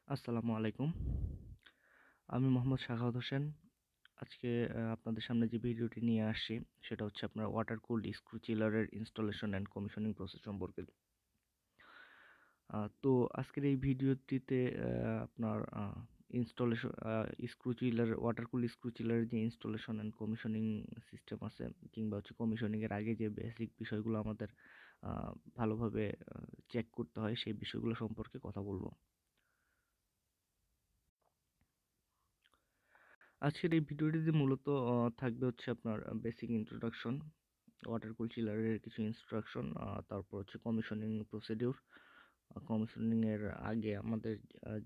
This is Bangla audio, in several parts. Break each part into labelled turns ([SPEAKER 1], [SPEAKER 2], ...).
[SPEAKER 1] আসসালামু আলাইকুম। আমি মোহাম্মদ সাখাওয়াত হোসেন। আজকে আপনাদের সামনে যে ভিডিওটি নিয়ে আসছি সেটা হচ্ছে আপনার ওয়াটার কুলড স্ক্রু চিলারের ইনস্টলেশন অ্যান্ড কমিশনিং প্রসেস সম্পর্কে। তো আজকের এই ভিডিওটিতে আপনার installation screw chiller water cooled screw চিলারের যে ইনস্টলেশন অ্যান্ড কমিশনিং সিস্টেম আছে কিংবা হচ্ছে কমিশনিং এর আগে যে বেসিক বিষয়গুলো আমাদের ভালোভাবে চেক করতে হয় সেই বিষয়গুলো সম্পর্কে কথা বলবো। আজকের এই ভিডিওটিতে মূলত থাকবে হচ্ছে আপনার বেসিক ইন্ট্রোডাকশন, ওয়াটার কুল চিলারের কিছু ইনস্ট্রাকশন, তারপর হচ্ছে কমিশনিং প্রসিডিউর, কমিশনিং এর আগে আমাদের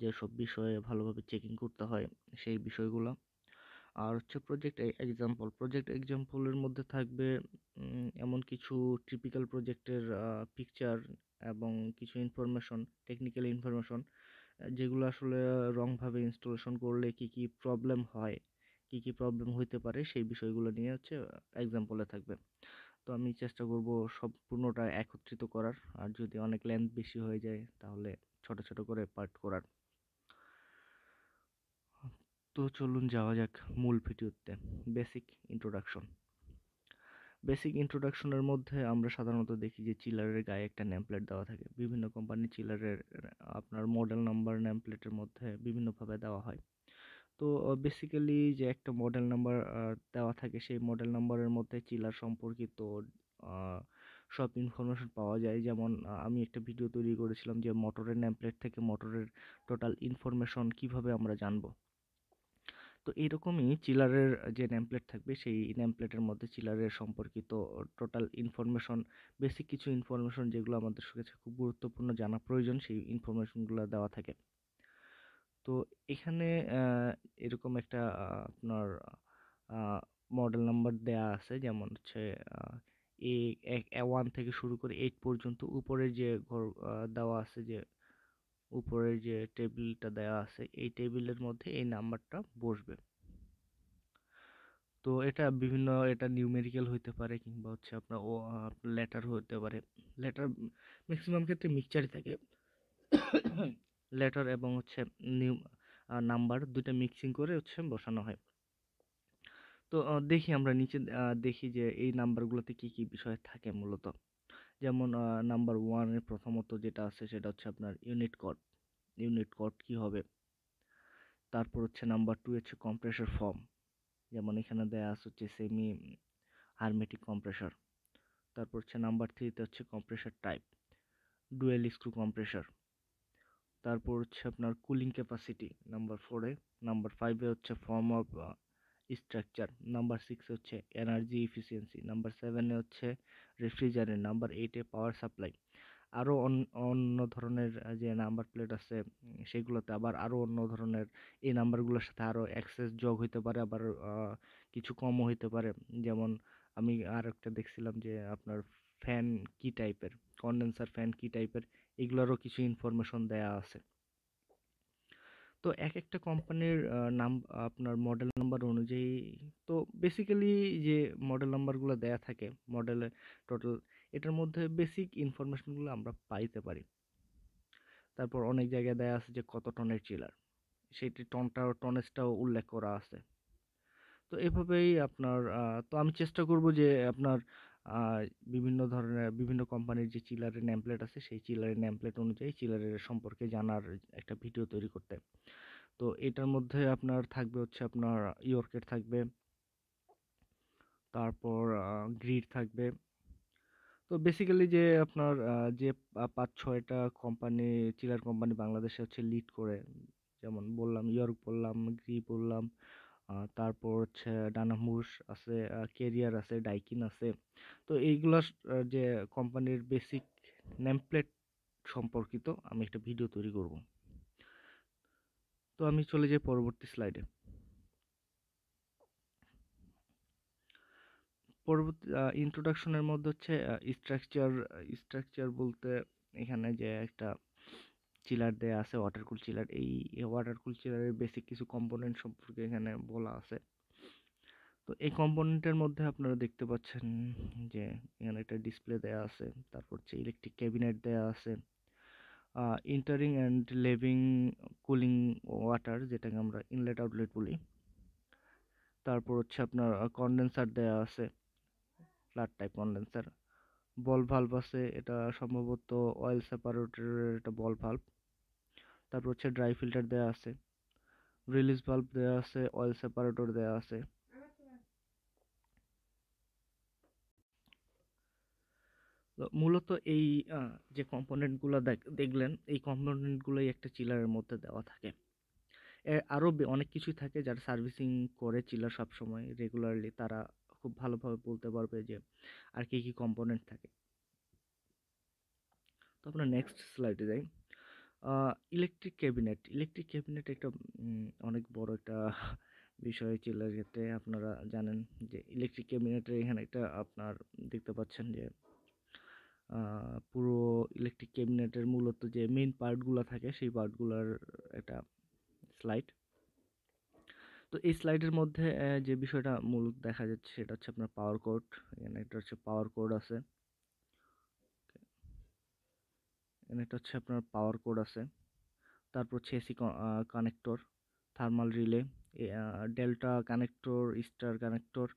[SPEAKER 1] যেসব বিষয়ে ভালোভাবে চেকিং করতে হয় সেই বিষয়গুলো, আর হচ্ছে প্রজেক্ট এক্সাম্পলের মধ্যে থাকবে এমন কিছু টিপিক্যাল প্রজেক্টের পিকচার এবং কিছু ইনফরমেশন, টেকনিক্যাল ইনফরমেশন যেগুলো আসলে রংভাবে ইনস্টলেশন করলে কি প্রবলেম হয়, কি প্রবলেম হইতে পারে সেই বিষয়গুলো নিয়ে হচ্ছে এক্সাম্পলে থাকবে। তো আমি চেষ্টা করব সম্পূর্ণটা একত্রিত করার, আর যদি অনেক লেন্থ বেশি হয়ে যায় তাহলে ছোট ছোট করে পার্ট করার। তো চলুন যাওয়া যাক মূল ভিডিওতে। Basic introduction. বেসিক ইন্ট্রোডাকশনের মধ্যে আমরা সাধারণত দেখি যে চিলারের গায়ে একটা নেমপ্লেট দেওয়া থাকে। বিভিন্ন কোম্পানির চিলারের আপনার মডেল নাম্বার নেমপ্লেটের মধ্যে বিভিন্নভাবে দেওয়া হয়। তো বেসিক্যালি যে একটা মডেল নাম্বার দেওয়া থাকে সেই মডেল নাম্বারের মধ্যে চিলার সম্পর্কিত আহ, সব ইনফরমেশন পাওয়া যায়। যেমন আমি একটা ভিডিও তৈরি করেছিলাম যে মোটরের নেমপ্লেট থেকে মোটরের টোটাল ইনফরমেশন কিভাবে আমরা জানবো। তো এইরকমই চিলারের যে নেমপ্লেট থাকবে সেই নেমপ্লেটের মধ্যে চিলারের সম্পর্কিত টোটাল ইনফরমেশন, বেসিক কিছু ইনফরমেশন যেগুলো আমাদের কাছে খুব গুরুত্বপূর্ণ জানা প্রয়োজন সেই ইনফরমেশনগুলো দেওয়া থাকে। তো এখানে এরকম একটা আপনার মডেল নাম্বার দেয়া আছে, যেমন হচ্ছে এ 1 থেকে শুরু করে 8 পর্যন্ত। উপরের যে ঘর দেওয়া আছে, যে উপরের যে টেবিলটা দেওয়া আছে এই টেবিলের মধ্যে এই নাম্বারটা বসবে। তো এটা নিউমেরিক্যাল হইতে পারে কিংবা হচ্ছে আপনার ও লেটার হতে পারে। লেটার ম্যাক্সিমাম ক্ষেত্রে মিক্সচারই থাকে। লেটার এবং হচ্ছে নিউ নাম্বার দুইটা মিক্সিং করে হচ্ছে বসানো হয়। তো দেখি আমরা নিচে দেখি যে এই নাম্বারগুলোতে কি কি বিষয় থাকে মূলত। যেমন নাম্বার ওয়ানের প্রথমত যেটা আছে সেটা হচ্ছে আপনার ইউনিট কোড। ইউনিট কোড কি হবে? তারপর হচ্ছে নাম্বার টু হচ্ছে কম্প্রেসর ফর্ম, যেমন এখানে দেয়া আছে হচ্ছে সেমি হারমেটিক কম্প্রেসর। তারপর হচ্ছে নাম্বার থ্রিতে হচ্ছে compressor type, dual screw compressor. তারপর হচ্ছে আপনার কুলিং ক্যাপাসিটি নাম্বার ফোরে। নাম্বার ফাইভে হচ্ছে ফর্ম অফ স্ট্রাকচার। নাম্বার সিক্সে হচ্ছে এনার্জি ইফিসিয়েন্সি। নাম্বার সেভেনে হচ্ছে রেফ্রিজারেন্ট। নাম্বার এইটে পাওয়ার সাপ্লাই। আরও অন্য ধরনের যে নাম্বার প্লেট আছে সেগুলোতে আবার আরও অন্য ধরনের এই নাম্বারগুলোর সাথে আরও এক্সেস যোগ হইতে পারে, আবার কিছু কমও হইতে পারে। যেমন আমি আর একটা দেখছিলাম যে আপনার ফ্যান কি টাইপের, কন্ডেন্সার ফ্যান কি টাইপের, এগুলোরও কিছু ইনফরমেশন দেয়া আছে। তো এক একটা কোম্পানির নাম আপনার মডেল নাম্বার অনুযায়ী, তো বেসিক্যালি যে মডেল নাম্বারগুলো দেয়া থাকে মডেলে টোটাল, এটার মধ্যে বেসিক ইনফরমেশনগুলো আমরা পাইতে পারি। তারপর অনেক জায়গায় দেয়া আছে যে কত টনের চিলার, সেটি টনেজটাও উল্লেখ করা আছে। তো এভাবেই আপনার তো আমি চেষ্টা করব যে আপনার আহ, বিভিন্ন কোম্পানির যে চিলারের নেমপ্লেট আছে সেই চিলারের নেমপ্লেট অনুযায়ী চিলারের সম্পর্কে জানার একটা ভিডিও তৈরি করতে। তো এটার মধ্যে আপনার থাকবে হচ্ছে আপনার ইয়র্কের থাকবে, তারপর গ্রিড থাকবে। তো বেসিক্যালি যে আপনার যে 5-6টা কোম্পানি, চিলার কোম্পানি বাংলাদেশে হচ্ছে লিড করে, যেমন বললাম ইয়র্ক বললাম, গ্রি বললাম, তারপর হচ্ছে ডানাহুস আছে, কেরিয়ার আছে, ডাইকিন আছে। তো এইগুলা যে কোম্পানির বেসিক নেমপ্লেট সম্পর্কিত আমি একটা ভিডিও তৈরি করব। তো আমি চলে যাই পরবর্তী স্লাইডে। পরবর্তী ইন্ট্রোডাকশনের মধ্যে হচ্ছে স্ট্রাকচার। স্ট্রাকচার বলতে এখানে যে একটা চিলার দেয়া আছে ওয়াটার কুল চিলার, এই ওয়াটার কুল চিলারের বেসিক কিছু কম্পোনেন্ট সম্পর্কে এখানে বলা আছে। তো এই কম্পোনেন্টের মধ্যে আপনারা দেখতে পাচ্ছেন যে এখানে একটা ডিসপ্লে দেয়া আছে, তারপর হচ্ছে ইলেকট্রিক ক্যাবিনেট দেয়া আছে, entering and living cooling water, যেটাকে আমরা ইনলেট আউটলেট বলি। তারপর হচ্ছে আপনার কন্ডেন্সার দেয়া আছে, flat type condenser. Ball valve আছে, এটা সম্ভবত অয়েল সেপারেটরের একটা বল ভালভ। তারপর হচ্ছে ড্রাই ফিল্টার দেয়া আছে, রিলিজ ভালভ দেয়া আছে, অয়েল সেপারেটর দেয়া আছে। মূলত এই যে কম্পোনেন্টগুলো দেখলেন, এই কম্পোনেন্টগুলোই একটা চিলারের মধ্যে দেওয়া থাকে। আরও অনেক কিছুই থাকে, যারা সার্ভিসিং করে চিলার সবসময় রেগুলারলি, তারা খুব ভালোভাবে বলতে পারবে যে আর কি কি কম্পোনেন্ট থাকে। তো আমরা নেক্সট স্লাইডে যাই। ইলেকট্রিক ক্যাবিনেট একটা অনেক বড় একটা বিষয় চিলার ক্ষেত্রে। আপনারা জানেন যে ইলেকট্রিক ক্যাবিনেটের এখানে একটা আপনার দেখতে পাচ্ছেন যে পুরো ইলেকট্রিক ক্যাবিনেটের মূলত যে মেইন পার্টগুলো থাকে সেই পার্টগুলোর একটা স্লাইড। তো এই স্লাইডের মধ্যে যে বিষয়টা মূল দেখা যাচ্ছে সেটা হচ্ছে আপনার পাওয়ার কোড। এখানে একটা হচ্ছে পাওয়ার কোড আছে, এখানে একটা হচ্ছে আপনার পাওয়ার কোড আছে। তারপর হচ্ছে AC connector, thermal relay, delta connector, star connector.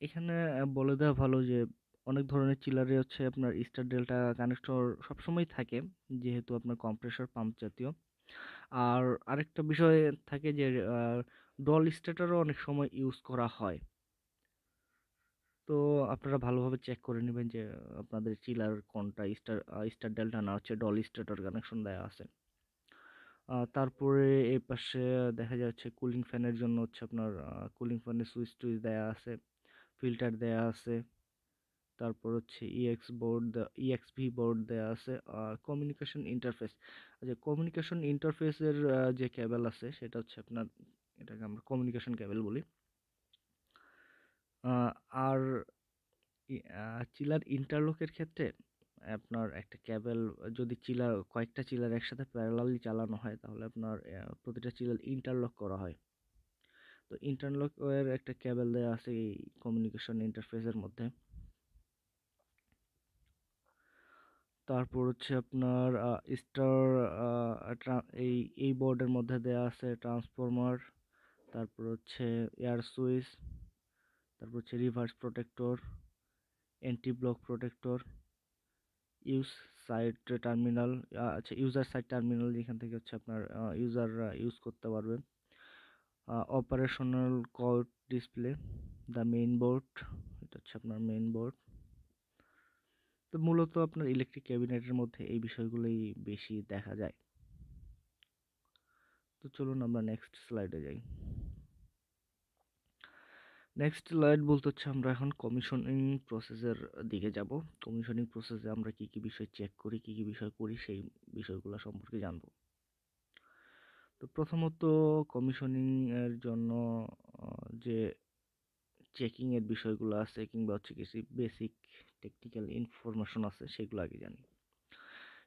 [SPEAKER 1] এখানে বলে দেওয়া ভালো যে অনেক ধরনের চিলারে হচ্ছে আপনার স্টার ডেল্টা কানেক্টর সবসময় থাকে, যেহেতু আপনার কম্প্রেসর পাম্প জাতীয়। আর আরেকটা বিষয় থাকে যে ডল স্টার্টারও অনেক সময় ইউজ করা হয়। তো আপনারা ভালোভাবে চেক করে নেবেন যে আপনাদের চিলার কোনটা স্টার ডেল্টা না হচ্ছে ডল স্টার্টার কানেকশন দেওয়া আছে। তারপরে এই পাশে দেখা যাচ্ছে কুলিং ফ্যানের জন্য হচ্ছে আপনার কুলিং ফ্যানের সুইচ টুইচ দেওয়া আছে, ফিল্টার দেওয়া আছে। তারপর হচ্ছে ইএক্সভি বোর্ড দেওয়া আছে। আর কমিউনিকেশন ইন্টারফেস, যে কমিউনিকেশন ইন্টারফেসের যে কেবল আছে সেটা হচ্ছে আপনার, এটাকে আমরা কমিউনিকেশন কেবল বলি। আর চিলার ইন্টারলকের ক্ষেত্রে আপনার একটা কেবল, যদি কয়েকটা চিলার একসাথে প্যারালালি চালানো হয় তাহলে আপনার প্রতিটা চিলার ইন্টারলক করা হয়। তো ইন্টারলক এর একটা কেবল দেওয়া আছে এই কমিউনিকেশন ইন্টারফেসের মধ্যে। তারপর হচ্ছে আপনার স্টার এই বোর্ডের মধ্যে দেওয়া আছে ট্রান্সফরমার, তারপর হচ্ছে এয়ার সুইচ, তারপর হচ্ছে reverse protector, anti block protector, use side terminal, আচ্ছা ইউজার সাইড টার্মিনাল, যেখান থেকে হচ্ছে আপনার ইউজাররা ইউজ করতে পারবে, operational code display, the main board, এটা হচ্ছে আপনার মেইন বোর্ড। তো মূলত আপনার ইলেকট্রিক ক্যাবিনেটের মধ্যে এই বিষয়গুলোই বেশি দেখা যায়। তো চলুন আমরা নেক্সট স্লাইডে যাই। নেক্সট স্লাইড বলতে হচ্ছে আমরা এখন কমিশনিং প্রসেসের দিকে যাব। কমিশনিং প্রসেসে আমরা কি কি বিষয় চেক করি, কি কি বিষয় করি, সেই বিষয়গুলো সম্পর্কে জানব। তো প্রথমত কমিশনিং এর জন্য যে চেকিং এর বিষয়গুলো আছে কিংবা হচ্ছে কিছু বেসিক টেকনিক্যাল ইনফরমেশন আছে সেগুলো আগে জানি।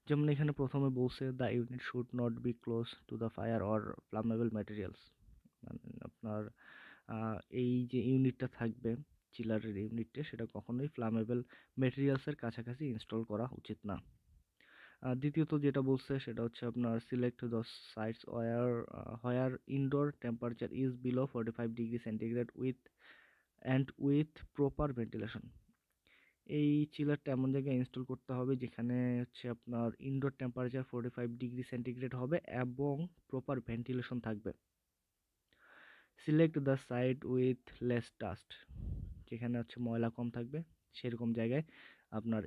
[SPEAKER 1] যেমন এখানে প্রথমে বলছে the unit should not be close to the fire or flammable materials. মানে আপনার এই যে ইউনিটটা থাকবে চিলারের ইউনিটটা, সেটা কখনোই ফ্লামেবল ম্যাটেরিয়ালসের কাছাকাছি ইনস্টল করা উচিত না। দ্বিতীয়ত যেটা বলছে সেটা হচ্ছে আপনার select the sites where indoor temperature is below 45 degree centigrade with proper ventilation. এই চিলারটা এমন জায়গায় ইনস্টল করতে হবে যেখানে হচ্ছে আপনার ইনডোর টেম্পারেচার 45 ডিগ্রি সেন্টিগ্রেড হবে এবং প্রপার ভেন্টিলেশন থাকবে। Select the site with less dust, যেখানে হচ্ছে ময়লা কম থাকবে সেরকম জায়গায় আপনার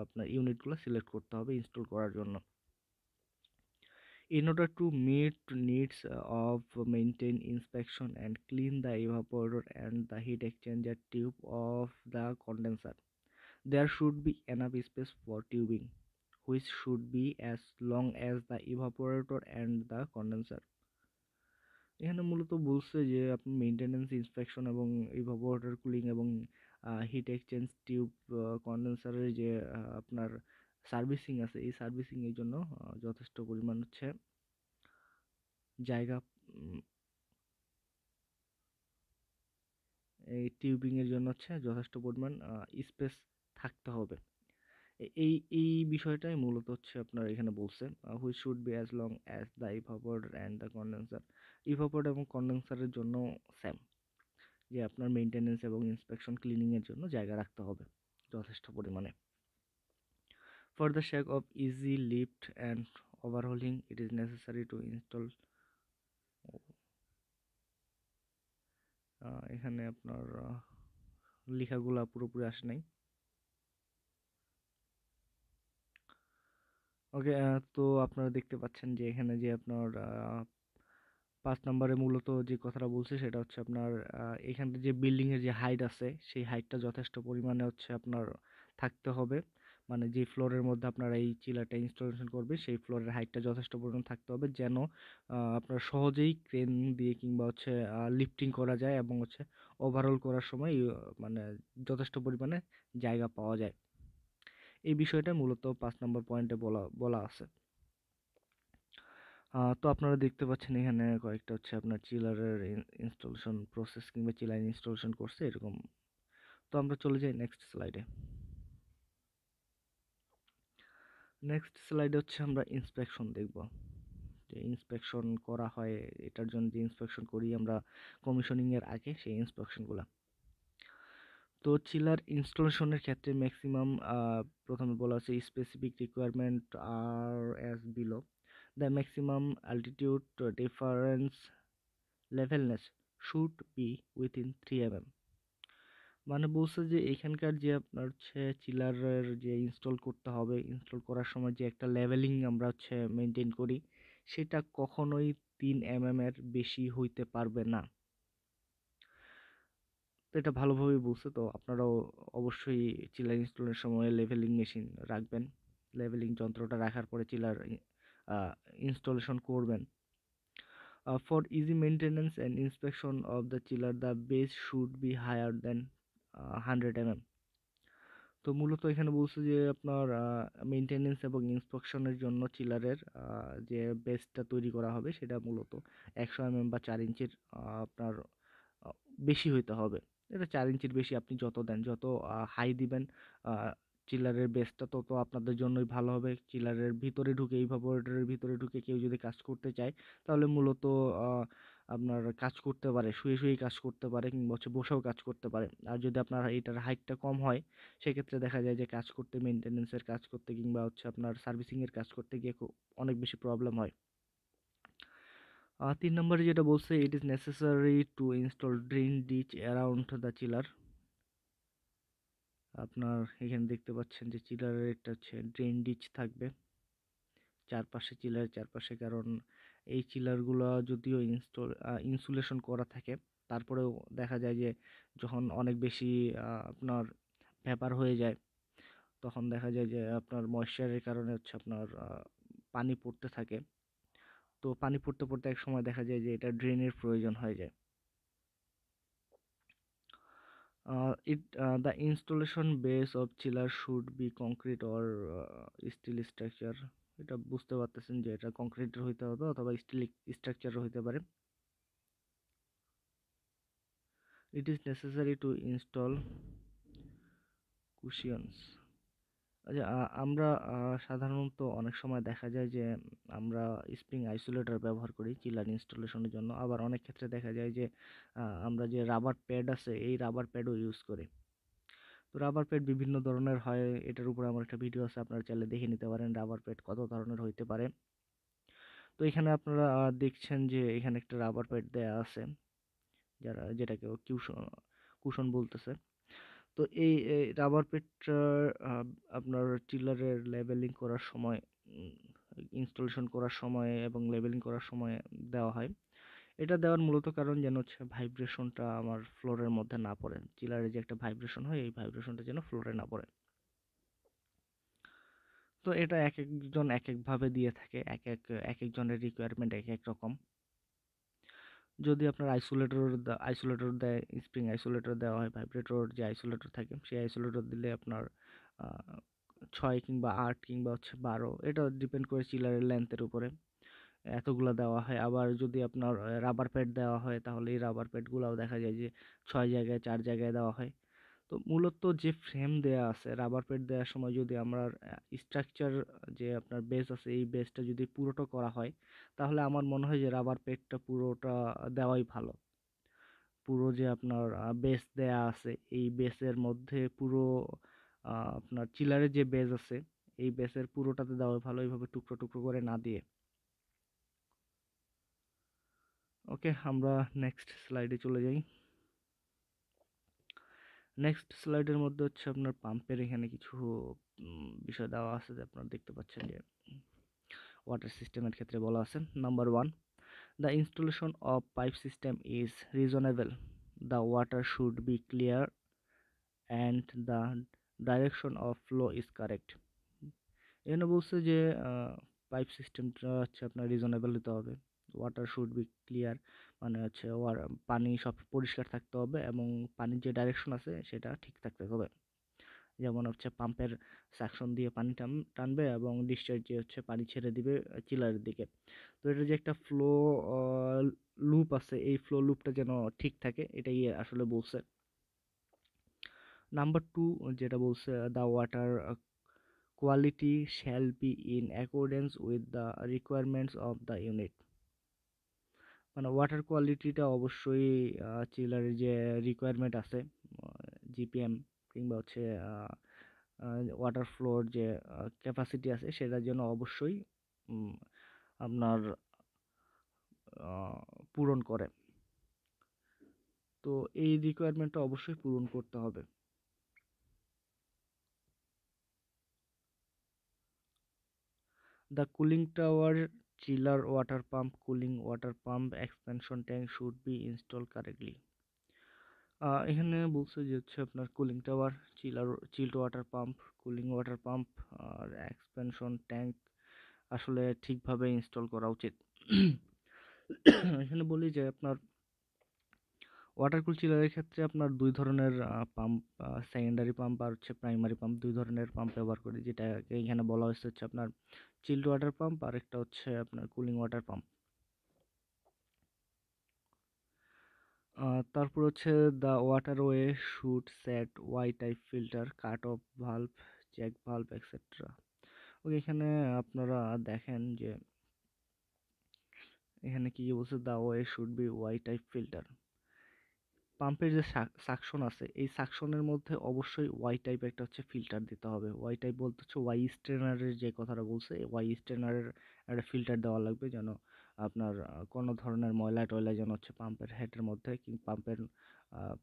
[SPEAKER 1] আপনার ইউনিটগুলো সিলেক্ট করতে হবে ইনস্টল করার জন্য। In order to meet needs of maintain inspection and clean the evaporator and the heat exchanger tube of the condenser, there should be enough space for tubing, which should be as long as the evaporator and the condenser. এখানে মূলত বলছে যে আপনি মেইনটেনেন্স, ইন্সপেকশন এবং ইভাপোরেটর কুলিং এবং হিট এক্সচেঞ্জ টিউব কন্ডেন্সারের যে আপনার সার্ভিসিং আছে, এই সার্ভিসিং এর জন্য যথেষ্ট পরিমাণ হচ্ছে জায়গা, এই টিউবিং এর জন্য হচ্ছে যথেষ্ট পরিমাণ স্পেস থাকতে হবে। এই বিষয়টাই মূলত হচ্ছে আপনার এখানে বলছে, which should be as long as the evaporator and the condenser. Evaporator এবং কন্ডেন্সারের জন্য সেম, যে আপনার মেইনটেনেন্স এবং ইন্সপেকশন ক্লিনিংয়ের জন্য জায়গা রাখতে হবে যথেষ্ট পরিমাণে। For the sake of easy lift and overhauling it is necessary to install এখানে আপনার লেখাগুলা পুরোপুরি আসে নাই। ওকে, তো আপনারা দেখতে পাচ্ছেন যে এখানে যে আপনার 5 নম্বরে মূলত যে কথাটা বলছে সেটা হচ্ছে আপনার এখানে যে বিল্ডিং এর যে হাইট আছে সেই হাইটটা যথেষ্ট পরিমাণে হচ্ছে আপনার থাকতে হবে। মানে যে ফ্লোরের মধ্যে আপনারা এই চিলারটা ইনস্টলেশন করবে সেই ফ্লোরের হাইটটা যথেষ্ট পরিমাণ থাকতে হবে, যেন আপনার সহজেই ক্রেন দিয়ে কিংবা হচ্ছে লিফটিং করা যায় এবং হচ্ছে ওভারঅল করার সময় মানে যথেষ্ট পরিমাণে জায়গা পাওয়া যায়। এই বিষয়টা মূলত 5 নম্বর পয়েন্টে বলা আছে। তো আপনারা দেখতে পাচ্ছেন এখানে কয়েকটা হচ্ছে আপনার চিলারের ইনস্টলেশন প্রসেস কিংবা চিলার ইনস্টলেশন করছে এরকম। তো আমরা চলে যাই নেক্সট স্লাইডে। নেক্সট স্লাইডে হচ্ছে আমরা ইন্সপেকশন দেখব, যে ইন্সপেকশন করা হয়, এটার জন্য যে ইন্সপেকশন করি আমরা কমিশনিং এর আগে সেই ইন্সপেকশনগুলো। তো চিলার ইনস্টলেশনের ক্ষেত্রে ম্যাক্সিমাম প্রথমে বলা আছে specific requirement are as below, the maximum altitude difference levelness should be within 3 mm। মানে বলছে যে এখানকার যে আপনার হচ্ছে চিলারের যে ইনস্টল করতে হবে, ইনস্টল করার সময় যে একটা লেভেলিং আমরা হচ্ছে মেনটেন করি সেটা কখনোই 3 mm এর বেশি হইতে পারবে না। তো এটা ভালোভাবেই বলছে, তো আপনারাও অবশ্যই চিলার ইনস্টলের সময় লেভেলিং মেশিন রাখবেন, লেভেলিং যন্ত্রটা রাখার পরে চিলার ইনস্টলেশন করবেন। For easy maintenance and inspection of the chiller, the base should be higher than 100 mm। তো মূলত এখানে বলছে যে আপনার মেইনটেনেন্স এবং ইন্সপেকশনের জন্য চিলারের যে বেসটা তৈরি করা হবে সেটা মূলত 100 mm বা 4 ইঞ্চির আপনার আহ, বেশি হইতে হবে। এটা 4 ইঞ্চির বেশি আপনি যত দেন, যত হাই দিবেন চিলারের বেসটা তত আপনাদের জন্যই ভালো হবে। চিলারের ভিতরে ঢুকে, ইভাপোরেটরের ভিতরে ঢুকে কেউ যদি কাজ করতে চায় তাহলে মূলত আপনার কাজ করতে পারে, শুয়ে শুয়েই কাজ করতে পারে কিংবা হচ্ছে বসেও কাজ করতে পারে। আর যদি আপনার এটার হাইটটা কম হয় সেক্ষেত্রে দেখা যায় যে কাজ করতে, মেনটেনেন্সের কাজ করতে কিংবা হচ্ছে আপনার সার্ভিসিংয়ের কাজ করতে গিয়ে অনেক বেশি প্রবলেম হয়। 3 নম্বরে যেটা বলছে, it is necessary to install drain ditch around the chiller. আপনার এখানে দেখতে পাচ্ছেন যে চিলারের একটা হচ্ছে ড্রেন ডিচ থাকবে চারপাশে, চিলারের চারপাশে, কারণ এই চিলারগুলো যদিও ইনসুলেশন করা থাকে তারপরেও দেখা যায় যে যখন অনেক বেশি আপনার ভ্যাপার হয়ে যায় তখন দেখা যায় যে আপনার ময়েশ্চারের কারণে হচ্ছে আপনার পানি পড়তে থাকে। তো পানি পড়তে পড়তে এক সময় দেখা যায় যে এটা ড্রেনের প্রয়োজন হয়ে যায়। The installation base of chiller should be concrete or steel structure। এটা বুঝতে পারতেছেন যে এটা কংক্রিটের হইতে হবে অথবা স্টিল স্ট্রাকচার হইতে পারে। It is necessary to install cushions। আচ্ছা, আমরা সাধারণত অনেক সময় দেখা যায় যে আমরা স্প্রিং আইসোলেটর ব্যবহার করি চিলার ইনস্টলেশনের জন্য, আবার অনেক ক্ষেত্রে দেখা যায় যে আমরা যে রাবার প্যাড আছে এই রাবার প্যাডও ইউজ করি। তো রাবার প্যাড বিভিন্ন ধরনের হয়, এটার উপরে আমার একটা ভিডিও আছে, আপনারা চাইলে দেখে নিতে পারেন রাবার প্যাড কত ধরনের হইতে পারে। তো এখানে আপনারা দেখছেন যে এখানে একটা রাবার প্যাড দেয়া আছে, যেটাকে কুশন বলতেছে। তো এই রাবার প্যাডটা আপনার চিলারের লেভেলিং করার সময়, ইনস্টলেশন করার সময় এবং লেভেলিং করার সময় দেওয়া হয়। এটা দেওয়ার মূলত কারণ যেন হচ্ছে ভাইব্রেশনটা আমার ফ্লোরের মধ্যে না পড়ে, চিলারে যে একটা ভাইব্রেশন হয় এই ভাইব্রেশনটা যেন ফ্লোরে না পড়ে। তো এটা এক একজন এক একভাবে দিয়ে থাকে, এক একজনের রিকোয়ারমেন্ট এক এক রকম। যদি আপনার আইসোলেটর দেয়, স্প্রিং আইসোলেটর দেওয়া হয়, ভাইব্রেটর যে আইসোলেটর থাকে সেই আইসোলেটর দিলে আপনার 6 কিংবা 8 কিংবা হচ্ছে 12, এটা ডিপেন্ড করে চিলারের লেন্থের উপরে এতগুলা দেওয়া হয়। আবার যদি আপনার রাবার প্যাড দেওয়া হয় তাহলে এই রাবার প্যাডগুলাও দেখা যায় যে 6 জায়গায় 4 জায়গায় দেওয়া হয়। তো মূলত যে ফ্রেম দেয়া আছে, রাবার প্যাড দেওয়ার সময় যদি আমরা স্ট্রাকচার যে আপনার বেস আছে, এই বেসটা যদি পুরোটা করা হয়, তাহলে আমার মনে হয় যে রাবার প্যাডটা পুরোটা দেওয়াই ভালো। পুরো যে আপনার বেস দেয়া আছে, এই বেসের মধ্যে পুরো আপনার চিলারের যে বেস আছে, এই বেসের পুরোটাতে দেওয়া ভালো, এইভাবে টুকরো টুকরো করে না দিয়ে। ওকে, আমরা নেক্সট স্লাইডে চলে যাই। নেক্সট স্লাইডের মধ্যে হচ্ছে আপনার পাম্পের এখানে কিছু বিষয় দেওয়া আছে, যে আপনারা দেখতে পাচ্ছেন যে ওয়াটার সিস্টেমের ক্ষেত্রে বলা আছে। Number 1, the installation of pipe system is reasonable, the water should be clear and the direction of flow is correct. এখানে বলছে যে পাইপ সিস্টেমটা হচ্ছে আপনার রিজনেবল হতে হবে, ওয়াটার শুড বি ক্লিয়ার, মানে হচ্ছে পানি সব পরিষ্কার থাকতে হবে এবং পানির যে ডাইরেকশন আছে সেটা ঠিক থাকতে হবে। যেমন হচ্ছে পাম্পের সাকশন দিয়ে পানি টানবে এবং ডিসচার্জ দিয়ে হচ্ছে পানি ছেড়ে দিবে চিলারের দিকে। তো এটা যে একটা ফ্লো লুপ আছে, এই ফ্লো লুপটা যেন ঠিক থাকে, এটাই আসলে বলছে। নাম্বার 2 যেটা বলছে, the water quality shall be in accordance with the requirements of the unit, মানে ওয়াটার কোয়ালিটিটা অবশ্যই চিলারের যে রিকোয়ারমেন্ট আছে, জিপিএম কিংবা হচ্ছে ওয়াটার ফ্লোর যে ক্যাপাসিটি আছে, সেটার জন্য অবশ্যই আপনার পূরণ করে। তো এই রিকোয়ারমেন্টটা অবশ্যই পূরণ করতে হবে। The cooling tower, chiller water pump, cooling water pump, expansion tank should be installed correctly. এখানে বলছে যে হচ্ছে আপনার cooling tower, chilled water pump, cooling water pump আর এক্সপেনশন ট্যাঙ্ক আসলে ঠিকভাবে ইনস্টল করা উচিত। এখানে বলি যে আপনার ওয়াটার কুল চিলারের ক্ষেত্রে আপনার দুই ধরনের পাম্প, সেকেন্ডারি পাম্প আর হচ্ছে প্রাইমারি পাম্প, দুই ধরনের পাম্প ব্যবহার করি, যেটাকে এখানে বলা হয়েছে হচ্ছে আপনার চিল্ড ওয়াটার পাম্প আর একটা হচ্ছে আপনার কুলিং ওয়াটার পাম্প। তারপর হচ্ছে the waterway should set Y type filter, cut off valve, check valve extra. Okay, এখানে আপনারা দেখেন যে এখানে কি বলছে, the way should be Y type filter. পাম্পের যে সাকশন আছে, এই সাকশনের মধ্যে অবশ্যই ওয়াই টাইপ একটা হচ্ছে ফিল্টার দিতে হবে। ওয়াই টাইপ বলতে হচ্ছে ওয়াই স্ট্রেনারের যে কথাটা বলছে, ওয়াই স্ট্রেনারের একটা ফিল্টার দেওয়া লাগবে, যেন আপনার কোনো ধরনের ময়লা টয়লা যেন হচ্ছে পাম্পের হেডের মধ্যে কিংবা পাম্পের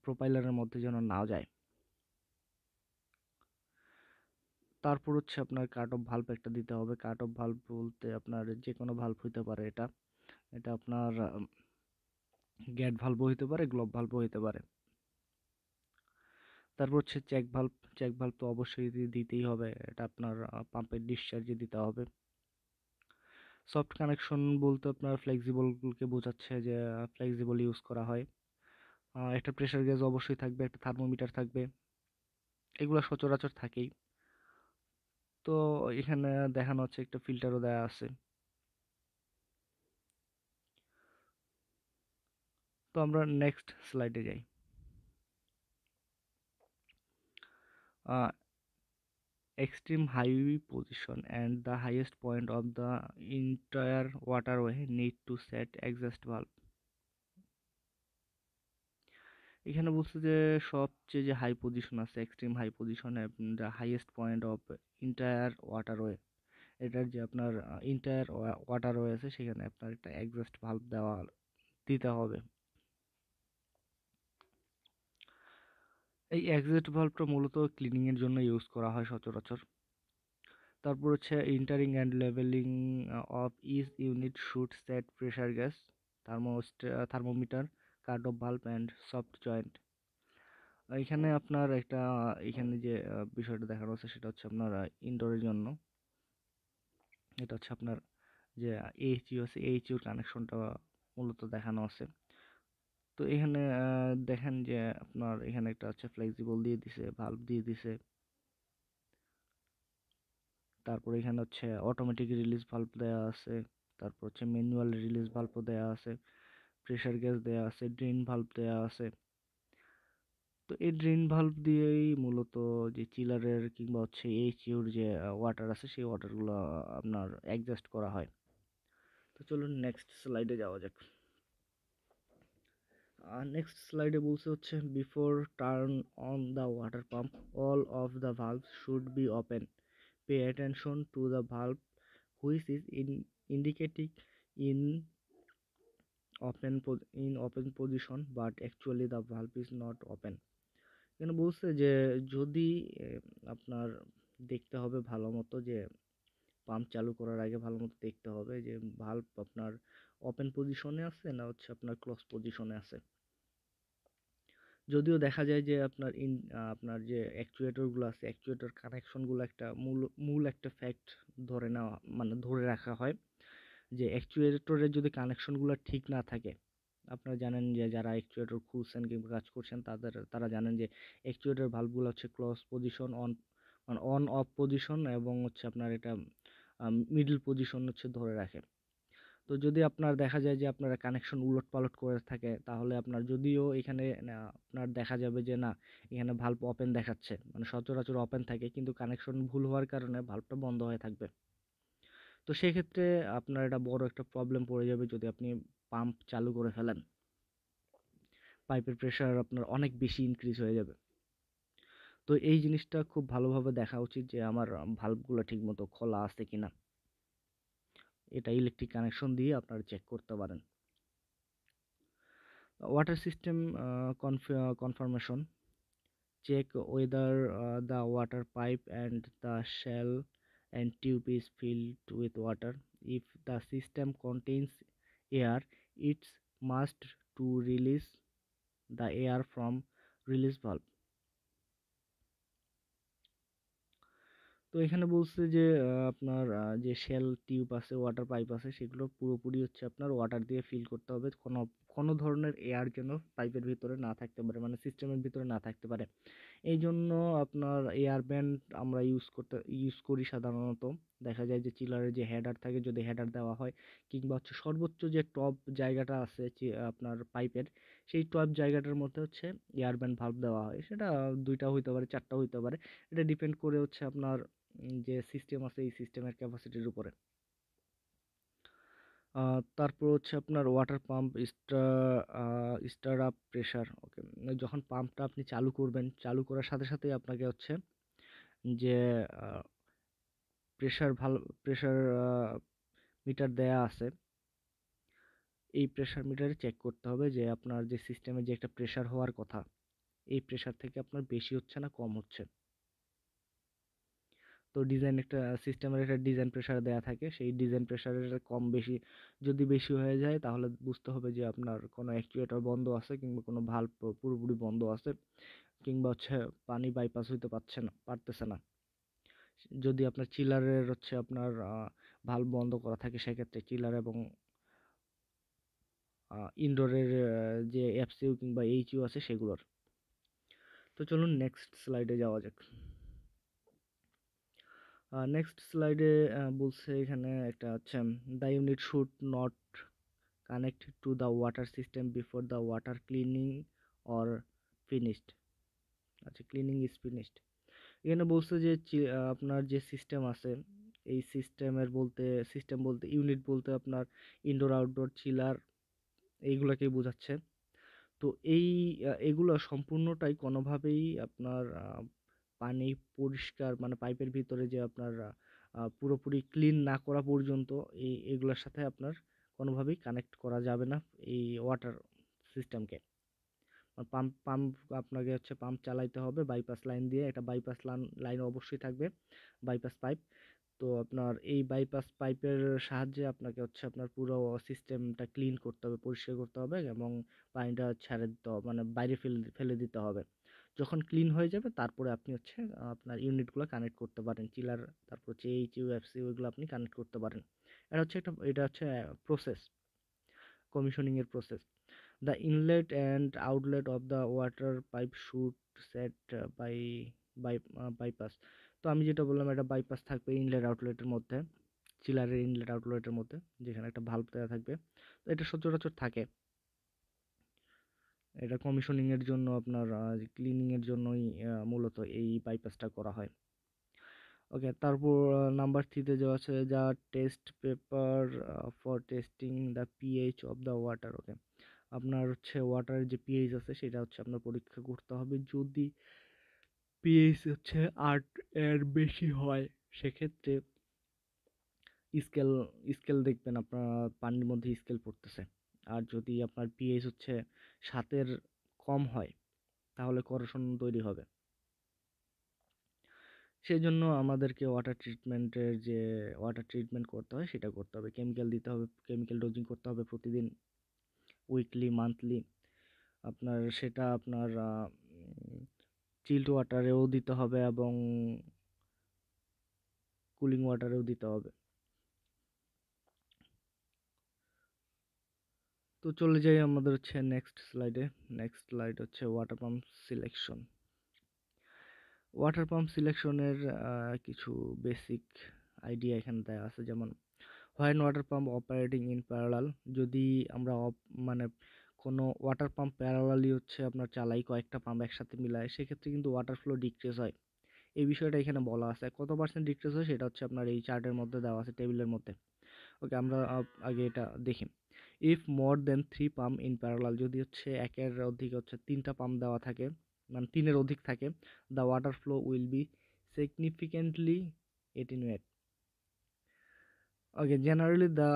[SPEAKER 1] প্রোপাইলারের মধ্যে যেন না যায়। তারপর হচ্ছে আপনার কাট অফ ভালভ একটা দিতে হবে। কাট অফ ভালভ বলতে আপনার যে কোনো ভালভ হইতে পারে, এটা এটা আপনার গেট ভালভও হইতে পারে, গ্লোব ভালভও হইতে পারে। তারপর হচ্ছে চেক ভালভ। চেক ভালভ তো অবশ্যই দিতেই হবে, এটা আপনার পাম্পের ডিসচার্জে দিতে হবে। সফট কানেকশন বলতে আপনার ফ্লেক্সিবলকে বোঝাচ্ছে, যে ফ্লেক্সিবল ইউজ করা হয়। একটা প্রেসার গেজ অবশ্যই থাকবে, একটা থার্মোমিটার থাকবে, এগুলো সচরাচর থাকেই। তো এখানে দেখানো হচ্ছে একটা ফিল্টারও দেওয়া আছে। তো আমরা নেক্সট স্লাইডে যাই। Extreme high position and the highest point of the entire waterway need to set exhaust valve. এখানে বলছে যে সবচেয়ে যে হাই পজিশন আছে, extreme high position the highest point of entire waterway, এটার যে আপনার ইন্টায়ার ওয়াটারওয়ে আছে, সেখানে আপনার একটা এক্সস্ট ভালভ দিতে হবে। এই এক্সস্ট ভালভটা মূলত ক্লিনিং এর জন্য ইউজ করা হয় সচরাচর। তারপর হচ্ছে entering and leveling of each unit should set pressure gas, thermometer, cut off valve and soft joint. এখানে আপনার একটা এখানে যে বিষয়টা দেখানো হচ্ছে, সেটা হচ্ছে আপনার ইনডোরের জন্য। এটা হচ্ছে আপনার যে এইচইউ আছে, এইচইউর কানেকশনটা মূলত দেখানো আছে। তো এখানে দেখেন যে আপনার এখানে একটা হচ্ছে ফ্লেক্সিবল দিয়ে দিছে, ভালভ দিয়ে দিছে। তারপর এখানে হচ্ছে অটোমেটিক রিলিজ ভালভ দেওয়া আছে, তারপর হচ্ছে ম্যানুয়াল রিলিজ ভালভও দেওয়া আছে, প্রেসার গ্যাস দেওয়া আছে, ড্রেন ভালভ দেওয়া আছে। তো এই ড্রেন ভালভ দিয়েই মূলত যে চিলারের কিংবা হচ্ছে এইচইউর যে ওয়াটার আছে সেই ওয়াটারগুলো আপনার অ্যাডজাস্ট করা হয়। তো চলুন নেক্সট স্লাইডে যাওয়া যাক। নেক্সট স্লাইডে বলছে হচ্ছে before turn on the water pump all of the ভালভস should be open, pay attention to the valve which is indicating in open position but actually the valve is not open। এখানে বলছে যে যদি আপনার দেখতে হবে ভালো মতো যে পাম্প চালু করার আগে ভালো মতো দেখতে হবে যে ভালভ আপনার ওপেন পজিশনে আছে না হচ্ছে আপনার ক্লোজ পজিশনে আছে। যদিও দেখা যায় যে আপনার যে অ্যাকচুয়েটরগুলো আছে অ্যাকচুয়েটর কানেকশনগুলো একটা মূল একটা ফ্যাক্ট ধরে নেওয়া মানে ধরে রাখা হয় যে অ্যাকচুয়েটরের যদি কানেকশনগুলো ঠিক না থাকে, আপনারা জানেন যে যারা অ্যাকচুয়েটর খুলছেন কিংবা কাজ করছেন তারা জানেন যে অ্যাকচুয়েটর ভালভগুলো হচ্ছে close position, on of position এবং হচ্ছে আপনার এটা মিডল পজিশন হচ্ছে ধরে রাখে। তো যদি আপনার দেখা যায় যে আপনারা কানেকশন উলট পালট করে থাকে তাহলে আপনার যদিও এখানে আপনার দেখা যাবে যে না এখানে ভালভ ওপেন দেখাচ্ছে মানে সচরাচর ওপেন থাকে কিন্তু কানেকশন ভুল হওয়ার কারণে ভালভটা বন্ধ হয়ে থাকবে। তো সেক্ষেত্রে আপনার এটা বড় একটা প্রবলেম পড়ে যাবে যদি আপনি পাম্প চালু করে ফেলেন, পাইপের প্রেশার আপনার অনেক বেশি ইনক্রিজ হয়ে যাবে। তো এই জিনিসটা খুব ভালোভাবে দেখা উচিত যে আমার ভালভগুলো ঠিকমতো খোলা আছে কিনা, এটা ইলেকট্রিক কানেকশন দিয়ে আপনারা চেক করতে পারেন। Water system confirmation, check whether the water pipe and the shell and tube is filled with water. If the system contains air, it's must to release the air from release valve। তো এখানে বলছে যে আপনার যে শেল টিউব আছে ওয়াটার পাইপ আছে সেগুলো পুরোপুরি হচ্ছে আপনার ওয়াটার দিয়ে ফিল করতে হবে, কোনো ধরনের এয়ার যেন পাইপের ভিতরে না থাকতে পারে মানে সিস্টেমের ভিতরে না থাকতে পারে। এই জন্য আপনার এয়ার ব্যান্ড আমরা ইউজ করি সাধারণত। দেখা যায় যে চিলারের যে হেডার থাকে যদি হেডার দেওয়া হয় কিংবা হচ্ছে সর্বোচ্চ যে টপ জায়গাটা আছে আপনার পাইপের সেই টপ জায়গাটার মধ্যে হচ্ছে এয়ার ব্যান্ড ভালভ দেওয়া হয়। সেটা 2টা হইতে পারে 4টা হইতে পারে, এটা ডিপেন্ড করে হচ্ছে আপনার যে সিস্টেম আছে এই সিস্টেমের ক্যাপাসিটির উপরে। তারপর হচ্ছে আপনার water pump start up pressure. Okay, যখন পাম্পটা আপনি চালু করবেন চালু করার সাথে সাথেই আপনাকে হচ্ছে যে প্রেশার মিটার দেয়া আছে এই প্রেশার মিটারে চেক করতে হবে যে আপনার যে সিস্টেমে যে একটা প্রেশার হওয়ার কথা এই প্রেশার থেকে আপনার বেশি হচ্ছে না কম হচ্ছে। তো একটা সিস্টেমের একটা ডিজাইন প্রেশার দেয়া থাকে, সেই ডিজাইন প্রেশারের কম বেশি যদি বেশি হয়ে যায় তাহলে বুঝতে হবে যে আপনার কোনো অ্যাকচুয়েটর বন্ধ আছে কিংবা কোনো ভালভ পুরোপুরি বন্ধ আছে কিংবা হচ্ছে পানি বাইপাস হইতে পারতেছে না। যদি আপনার চিলারের হচ্ছে আপনার ভালভ বন্ধ করা থাকে সেক্ষেত্রে চিলার এবং ইনডোরের যে এফসিউ কিংবা এইচইউ আছে সেগুলোর। তো চলুন নেক্সট স্লাইডে যাওয়া যাক। নেক্সট স্লাইডে বলছে এখানে একটা হচ্ছে the unit should not connect to the water system before the water cleaning or finished. আচ্ছা, ক্লিনিং ইজ ফিনিশড। এখানে বলছে যে আপনার যে সিস্টেম আছে এই সিস্টেম বলতে ইউনিট বলতে আপনার ইনডোর আউটডোর চিলার এইগুলাকেই বোঝাচ্ছে। তো এগুলো সম্পূর্ণটাই কোনোভাবেই আপনার পানি পরিষ্কার মানে পাইপের ভিতরে যে আপনার পুরোপুরি ক্লিন না করা পর্যন্ত এগুলোর সাথে আপনার কোনোভাবেই কানেক্ট করা যাবে না এই ওয়াটার সিস্টেমকে। পাম্প পাম্প আপনাকে হচ্ছে পাম্প চালাইতে হবে বাইপাস লাইন দিয়ে, একটা বাইপাস লাইন অবশ্যই থাকবে, বাইপাস পাইপ। তো আপনার এই বাইপাস পাইপের সাহায্যে আপনাকে হচ্ছে আপনার পুরো সিস্টেমটা ক্লিন করতে হবে, পরিষ্কার করতে হবে এবং পানিটা ছেড়ে দিতে হবে মানে বাইরে ফেলে দিতে হবে। যখন ক্লিন হয়ে যাবে তারপরে আপনি হচ্ছে আপনার ইউনিটগুলো কানেক্ট করতে পারেন, চিলার তারপর হচ্ছে এইচইউএফসি ওইগুলো আপনি কানেক্ট করতে পারেন। এটা হচ্ছে প্রসেস, কমিশনিং এর process. The inlet and outlet of the water pipe should set bypass। তো আমি যেটা বললাম এটা বাইপাস থাকবে ইনলেট আউটলেটের মধ্যে, চিলারের ইনলেট আউটলেটের মধ্যে যেখানে একটা ভালভ দেওয়া থাকবে। তো এটা সচরাচর থাকে। এটা কমিশনিং এর জন্য আপনার ক্লিনিং এর জন্যই মূলত এই বাইপাসটা করা হয়। ওকে, তারপর নাম্বার 3 তে দেওয়া আছে যা test paper for testing the pH of the water. Okay, আপনার হচ্ছে ওয়াটারের যে পিএইচ আছে সেটা হচ্ছে আপনার পরীক্ষা করতে হবে। যদি পিএইচ হচ্ছে 8 এর বেশি হয় সেক্ষেত্রে স্কেল স্কেল দেখবেন আপনার পানির মধ্যে স্কেল পড়তেছে। আর যদি আপনার পিএইচ হচ্ছে 7 এর কম হয় তাহলে করোশন তৈরি হবে। সেজন্য আমাদেরকে ওয়াটার ট্রিটমেন্ট করতে হয় সেটা করতে হবে। কেমিক্যাল দিতে হবে, কেমিক্যাল ডোজিং করতে হবে প্রতিদিন, উইকলি, মান্থলি। আপনার সেটা আপনার চিল্ড ওয়াটারেও দিতে হবে এবং কুলিং ওয়াটারেও দিতে হবে। তো চলে যাই আমাদের হচ্ছে নেক্সট স্লাইডে। নেক্সট স্লাইড হচ্ছে water pump selection. Water pump সিলেকশনের কিছু বেসিক আইডিয়া এখানে দেওয়া আছে, যেমন when water pump operating in parallel, যদি আমরা মানে কোনো ওয়াটার পাম্প প্যারালালি হচ্ছে আপনার চালাই, কয়েকটা পাম্প একসাথে মিলায়, সেক্ষেত্রে কিন্তু ওয়াটার ফ্লো ডিক্রিজ হয়। এই বিষয়টা এখানে বলা আছে। কত পার্সেন্ট ডিক্রিজ হয় সেটা হচ্ছে আপনার এই চার্টের মধ্যে দেওয়া আছে, টেবিলের মধ্যে। ওকে, আমরা আগে এটা দেখি। If more than 3 pump in parallel, যদি হচ্ছে একের অধিক হচ্ছে 3টা পাম্প দেওয়া থাকে, মানে 3-এর অধিক থাকে, the water flow will be significantly attenuate. Okay, generally the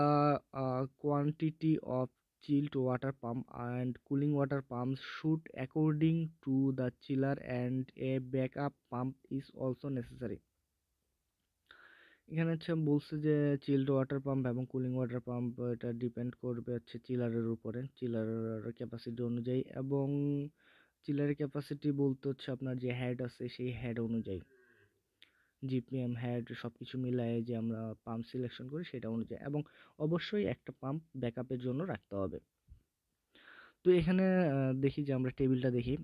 [SPEAKER 1] quantity of chilled water pump and cooling water pumps should according to the chiller, and a backup pump is also necessary. এখানে হচ্ছে বলছে যে চিল্ড ওয়াটার পাম্প এবং কুলিং ওয়াটার পাম্প এটা ডিপেন্ড করবে হচ্ছে চিলারের উপরে, চিলারের ক্যাপাসিটি অনুযায়ী, এবং চিলারের ক্যাপাসিটি বলতে হচ্ছে আপনার যে হেড আছে সেই হেড অনুযায়ী, জিপিএম হেড সব কিছু মিলায়ে যে আমরা পাম্প সিলেকশন করি সেটা অনুযায়ী, এবং অবশ্যই একটা পাম্প ব্যাকআপের জন্য রাখতে হবে। তো এখানে দেখি যে আমরা টেবিলটা দেখি,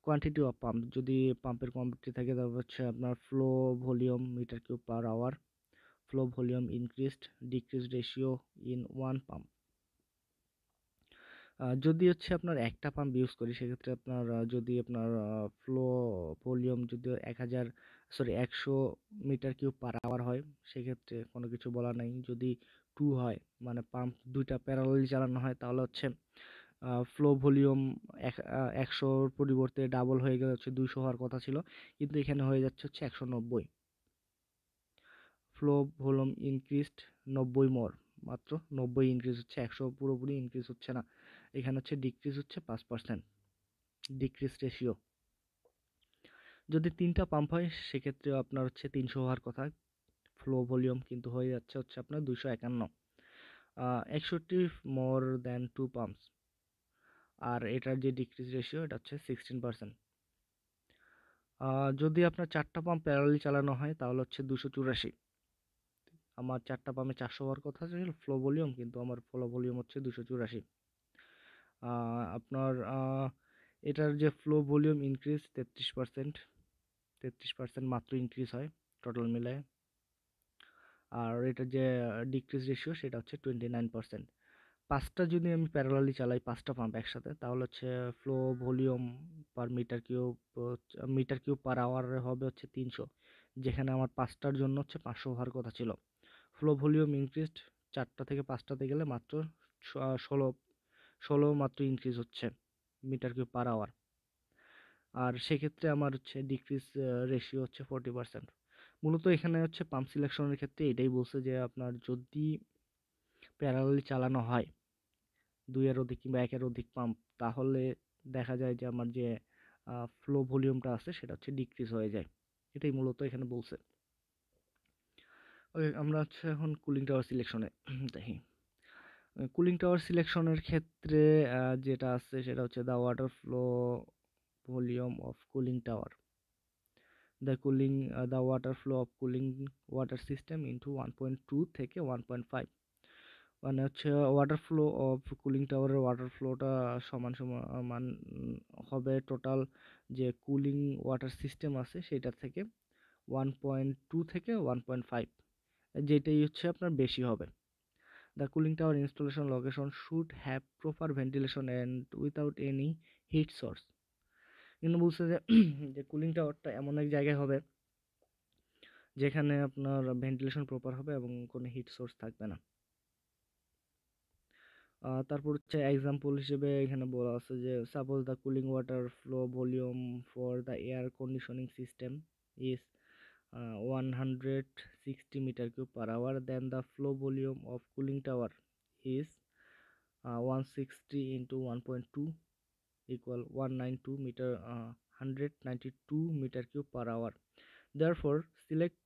[SPEAKER 1] কোয়ান্টিটি অফ পাম্প, যদি পাম্পের কোয়ান্টিটি থাকে তারপর হচ্ছে আপনার flow volume meter cube per hour, flow volume increased, decreased ratio in one pump. যদি হচ্ছে আপনার একটা পাম্প ইউজ করি সেক্ষেত্রে আপনার যদি আপনার ফ্লো ভলিউম যদি 100 মিটার কিউব পার আওয়ার হয় সেক্ষেত্রে কোনো কিছু বলার নাই। যদি 2 হয়, মানে পাম্প দুইটা প্যারালালি চালানো হয়, তাহলে হচ্ছে ফ্লো ভলিউম 100-র পরিবর্তে ডাবল হয়ে গেলে হচ্ছে 200 হওয়ার কথা ছিল, কিন্তু এখানে হয়ে যাচ্ছে হচ্ছে 190। ফ্লো ভলিউম ইনক্রিজড 90 মোর, মাত্র 90 ইনক্রিজ হচ্ছে, 100 পুরোপুরি ইনক্রিজ হচ্ছে না। এখানে হচ্ছে ডিক্রিজ হচ্ছে 5%, ডিক্রিজ রেশিও। যদি 3টা পাম্প হয় সেক্ষেত্রে আপনার হচ্ছে 300 হওয়ার কথা, ফ্লো ভলিউম কিন্তু হয়ে যাচ্ছে হচ্ছে আপনার 251। 61 মোর দ্যান 2 পাম্পস, আর এটার যে ডিক্রিজ রেশিও এটা হচ্ছে 16%। যদি আপনার 4টা পাম্প প্যারালালি চালানো হয় তাহলে হচ্ছে 284। আমার 4টা পাম্পে 400 হওয়ার কথা ছিল ফ্লো ভলিউম, কিন্তু আমার ফ্লো ভলিউম হচ্ছে 284। আপনার এটার যে ফ্লো ভলিউম ইনক্রিজ 33%, 33% মাত্র ইনক্রিজ হয় টোটাল মিলায়। আর এটার যে ডিক্রিজ রেশিও সেটা হচ্ছে 29%। 5টা যদি আমি প্যারালালি চালাই, 5টা পাম্প একসাথে, তাহলে হচ্ছে flow volume per meter cube per hour হবে হচ্ছে 300, যেখানে আমার 5টার জন্য হচ্ছে 500 হওয়ার কথা ছিল। ফ্লো ভলিউম ইনক্রিজড 4টা থেকে 5টাতে গেলে মাত্র 16 মাত্র ইনক্রিজ হচ্ছে মিটার কিউব পার আওয়ার। আর সেক্ষেত্রে আমার হচ্ছে ডিক্রিজ রেশিও হচ্ছে 40%। মূলত এখানে হচ্ছে পাম্প সিলেকশনের ক্ষেত্রে এটাই বলছে যে আপনার যদি প্যারালালি চালানো হয় 2-এর অধিক কিংবা 1-এর অধিক পাম্প, তাহলে দেখা যায় যে আমার যে ফ্লো ভলিউমটা আছে সেটা হচ্ছে ডিক্রিজ হয়ে যায়। এটাই মূলত এখানে বলছে। ওকে, আমরা হচ্ছে এখন কুলিং টাওয়ার সিলেকশনে দেখি। কুলিং টাওয়ার সিলেকশনের ক্ষেত্রে যেটা আছে সেটা হচ্ছে the water flow volume of cooling tower, the water flow of cooling water system into 1.2 থেকে 1.5, মানে হচ্ছে ওয়াটার ফ্লো অফ কুলিং টাওয়ারের ওয়াটার ফ্লোটা সমান সমান হবে টোটাল যে কুলিং ওয়াটার সিস্টেম আছে সেটা থেকে 1.2 থেকে 1.5, যেটাই হচ্ছে আপনার বেশি হবে। The cooling tower installation location should have proper ventilation and without any heat source. কিন্তু বলছে যে যে কুলিং টাওয়ারটা এমন এক জায়গায় হবে যেখানে আপনার ভেন্টিলেশন প্রপার হবে এবং কোনো হিট সোর্স থাকবে না। তারপর হচ্ছে এক্সাম্পল হিসেবে এখানে বলা আছে যে suppose the cooling water flow volume for the air conditioning system is 160 meter cube per hour, then the flow volume of cooling tower is 160 into 1.2 equal 192 meter cube per hour. Therefore, select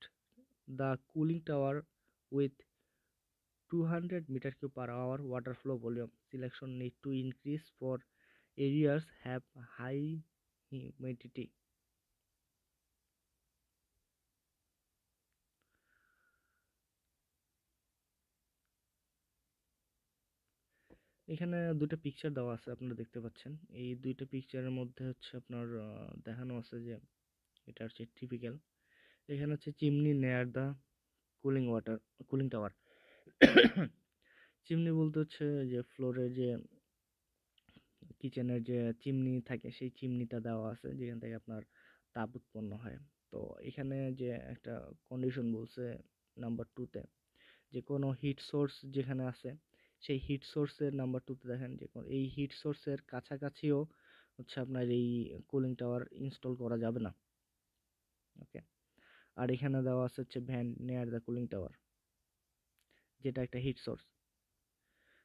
[SPEAKER 1] the cooling tower with 200 meter cube per hour water flow volume. Selection need to increase for areas have high humidity. এখানে দুটো পিকচার দেওয়া আছে, আপনারা দেখতে পাচ্ছেন। এই দুইটা পিকচারের মধ্যে হচ্ছে আপনার দেখানো আছে যে এটা হচ্ছে টিপিক্যাল। এখানে হচ্ছে চিমনি নেয়ার দা কুলিং টাওয়ার। চিমনি বলতে হচ্ছে যে ফ্লোরে যে কিচেনের যে চিমনি থাকে সেই চিমনিটা দেওয়া আছে যেখান থেকে আপনার তাপ উৎপন্ন হয়। তো এখানে যে একটা কন্ডিশন বলছে নাম্বার 2 তে, যে কোনো হিট সোর্স যেখানে আছে সেই হিট সোর্সের নাম্বার 2 তে দেখেন যে এই হিট সোর্সের কাছাকাছিও হচ্ছে আপনার এই কুলিং টাওয়ার ইনস্টল করা যাবে না। ওকে, আর এখানে দেওয়া আছে হচ্ছে van near the cooling tower, যেটা একটা হিট সোর্স।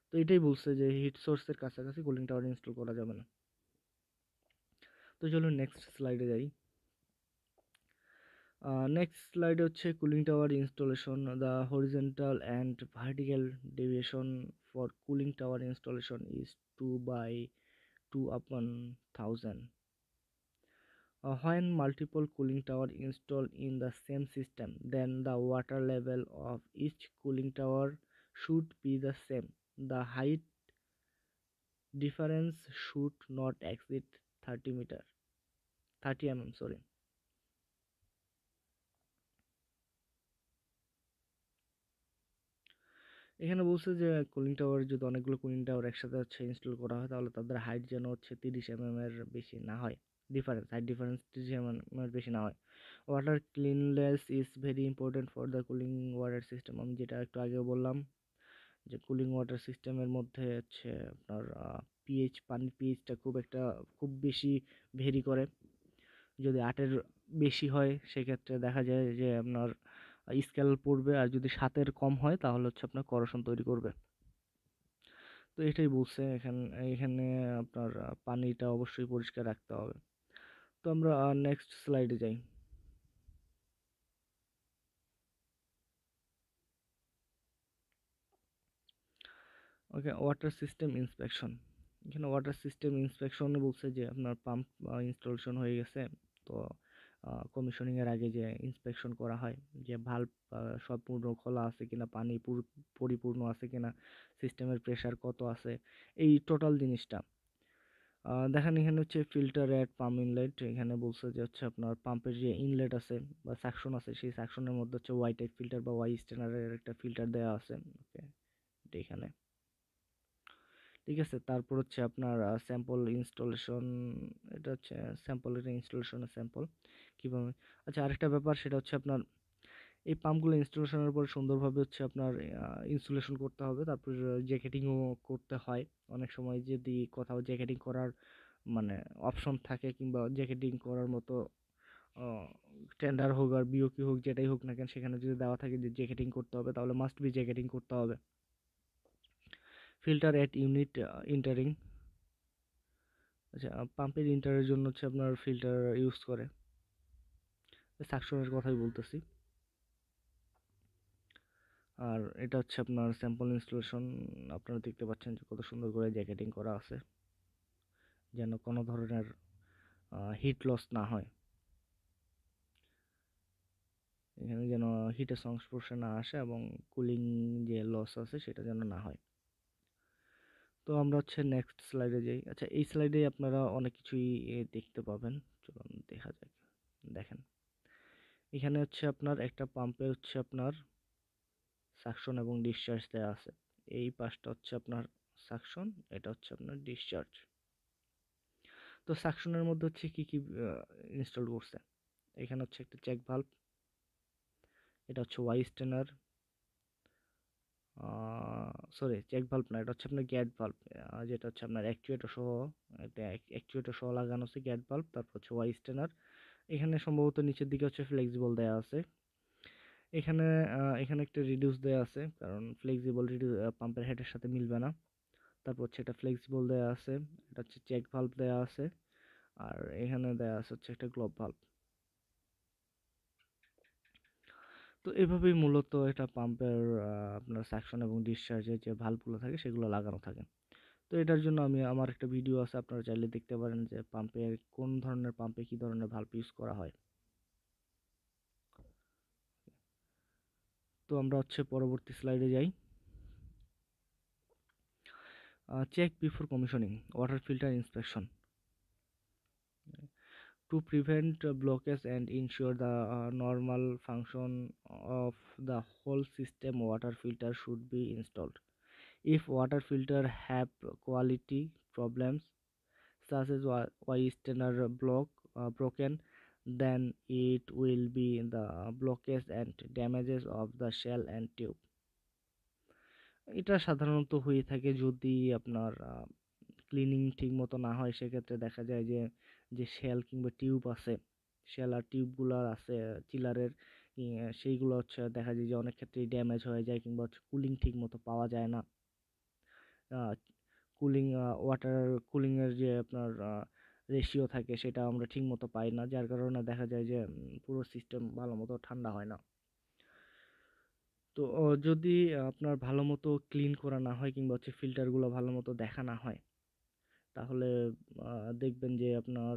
[SPEAKER 1] তো এটাই বলছে যে হিট সোর্সের কাছাকাছি কুলিং টাওয়ার ইনস্টল করা যাবে না। তো চলুন নেক্সট স্লাইডে যাই। নেক্সট স্লাইডে হচ্ছে cooling tower installation. The horizontal and vertical deviation for cooling tower installation is 2/2/1000. When multiple cooling tower installed in the same system, then the water level of each cooling tower should be the same. The height difference should not exceed 30 mm. Sorry. এখানে বলছে যে কুলিং টাওয়ার যদি অনেকগুলো কুলিং টাওয়ার একসাথে হচ্ছে ইনস্টল করা হয় তাহলে তাদের হাইট যেন হচ্ছে 30 mm এর বেশি না হয়। হাইট ডিফারেন্স 30 mm এর বেশি না হয়। Water cleanness is very important for the cooling water system. আমি যেটা একটু আগেও বললাম যে কুলিং ওয়াটার সিস্টেমের মধ্যে হচ্ছে আপনার পানির পিএইচটা খুব বেশি ভেরি করে। যদি 8-এর বেশি হয় সেক্ষেত্রে দেখা যায় যে আপনার স্কেল পড়বে, আর যদি 7-এর কম হয় তাহলে হচ্ছে আপনার করোশন তৈরি করবে। তো এটাই বলছে এখানে আপনার পানিটা অবশ্যই পরিষ্কার রাখতে হবে। তো আমরা নেক্সট স্লাইডে যাই। ওকে, ওয়াটার সিস্টেম ইন্সপেকশন। এখানে ওয়াটার সিস্টেম ইন্সপেকশনে বলছে যে আপনার পাম্প ইনস্টলেশন হয়ে গেছে, তো কমিশনিংয়ের আগে যে ইন্সপেকশন করা হয় যে ভালভ সম্পূর্ণ খোলা আছে কিনা, পানি পরিপূর্ণ আছে কিনা, সিস্টেমের প্রেসার কত আছে, এই টোটাল জিনিসটা দেখেন। এখানে হচ্ছে ফিল্টার অ্যাট পাম্প ইনলেট। এখানে বলছে যে হচ্ছে আপনার পাম্পের যে ইনলেট আছে বা সাকশন আছে সেই সাকশনের মধ্যে হচ্ছে ওয়াই টাইপ ফিল্টার বা ওয়াই স্টেনারের একটা ফিল্টার দেওয়া আছে। ওকে, এখানে ঠিক আছে। তারপর হচ্ছে আপনার স্যাম্পল ইনস্টলেশন। এটা হচ্ছে স্যাম্পলের ইনস্টলেশনের স্যাম্পল কীভাবে। আচ্ছা, আরেকটা ব্যাপার সেটা হচ্ছে আপনার এই পাম্পগুলো ইনস্টলেশনের পর সুন্দরভাবে হচ্ছে আপনার ইনস্টলেশন করতে হবে। তারপর জ্যাকেটিংও করতে হয়। অনেক সময় যদি কোথাও জ্যাকেটিং করার মানে অপশন থাকে কিংবা জ্যাকেটিং করার মতো টেন্ডার হোক আর বিওকি হোক যেটাই হোক না কেন, সেখানে যদি দেওয়া থাকে যে জ্যাকেটিং করতে হবে তাহলে মাস্ট বি জ্যাকেটিং করতে হবে। Filter at unit entering. আচ্ছা, পাম্পের ইন্টারের জন্য হচ্ছে আপনার ফিল্টার ইউজ করে। সাকশনের কথাই বলতেছি। আর এটা হচ্ছে আপনার স্যাম্পল ইনস্টলেশন। আপনারা দেখতে পাচ্ছেন যে কত সুন্দর করে জ্যাকেটিং করা আছে যেন কোনো ধরনের হিট লস না হয়, এখানে যেন হিটের সংস্পর্শে না আসে এবং কুলিং যে লস আছে সেটা যেন না হয়। তো আমরা হচ্ছে নেক্সট স্লাইডে যাই। আচ্ছা, এই স্লাইডে আপনারা অনেক কিছুই দেখতে পাবেন। চলুন দেখা যাক। দেখেন, এখানে হচ্ছে আপনার একটা পাম্পে হচ্ছে আপনার সাকশন এবং ডিসচার্জ দেওয়া আছে। এই পাশটা হচ্ছে আপনার সাকশন, এটা হচ্ছে আপনার ডিসচার্জ। তো সাকশনের মধ্যে হচ্ছে কি কি ইনস্টল করছে, এখানে হচ্ছে একটা চেক ভালভ, এটা হচ্ছে ওয়াই স্টেনার, সরি চেক ভালভ না, এটা হচ্ছে আপনার গ্যাট ভালভ, যেটা হচ্ছে আপনার অ্যাকচুয়েটর সহ, এটা অ্যাকচুয়েটর সহ লাগানো আছে গ্যাট ভালভ। তারপর হচ্ছে ওয়াই স্টেনার, এখানে সম্ভবত নিচের দিকে হচ্ছে ফ্লেক্সিবল দেওয়া আছে। এখানে এখানে একটা রিডিউস দেওয়া আছে, কারণ ফ্লেক্সিবল পাম্পের হেডের সাথে মিলবে না। তারপর হচ্ছে এটা ফ্লেক্সিবল দেওয়া আছে, এটা হচ্ছে চেক ভালভ দেওয়া আছে, আর এখানে দেওয়া আছে হচ্ছে একটা গ্লোব ভালভ। তো এভাবেই মূলত এটা পাম্পের আপনার সাকশন এবং ডিসচার্জের যে ভালভগুলো থাকে সেগুলো লাগানো থাকে। তো এটার জন্য আমার একটা ভিডিও আছে, আপনারা চাইলে দেখতে পারেন যে পাম্পে কোন ধরনের পাম্পে কি ধরনের ভালভ ইউজ করা হয়। তো আমরা হচ্ছে পরবর্তী স্লাইডে যাই। Check before commissioning, water filter inspection. To prevent blockage and ensure the normal function of the whole system, water filter should be installed. If water filter have quality problems such as Weissteiner broken, then it will be the blockage and damages of the shell and tube. এটা সাধারণত হয়ে থাকে যদি আপনার ক্লিনিং ঠিক মতো না হয়, সেক্ষেত্রে দেখা যায় যে যে শেল কিংবা টিউব আছে, শেল আর টিউবগুলো আছে চিলারের, সেইগুলো হচ্ছে দেখা যায় যে অনেক ক্ষেত্রেই ড্যামেজ হয়ে যায়, কিংবা হচ্ছে কুলিং ঠিক মতো পাওয়া যায় না। কুলিং ওয়াটার কুলিংয়ের যে আপনার রেশিও থাকে সেটা আমরা ঠিক মতো পাই না, যার কারণে দেখা যায় যে পুরো সিস্টেম ভালো মতো ঠান্ডা হয় না। তো যদি আপনার ভালো মতো ক্লিন করা না হয়, কিংবা হচ্ছে ফিল্টারগুলো ভালো মতো দেখা না হয়, তাহলে দেখবেন যে আপনার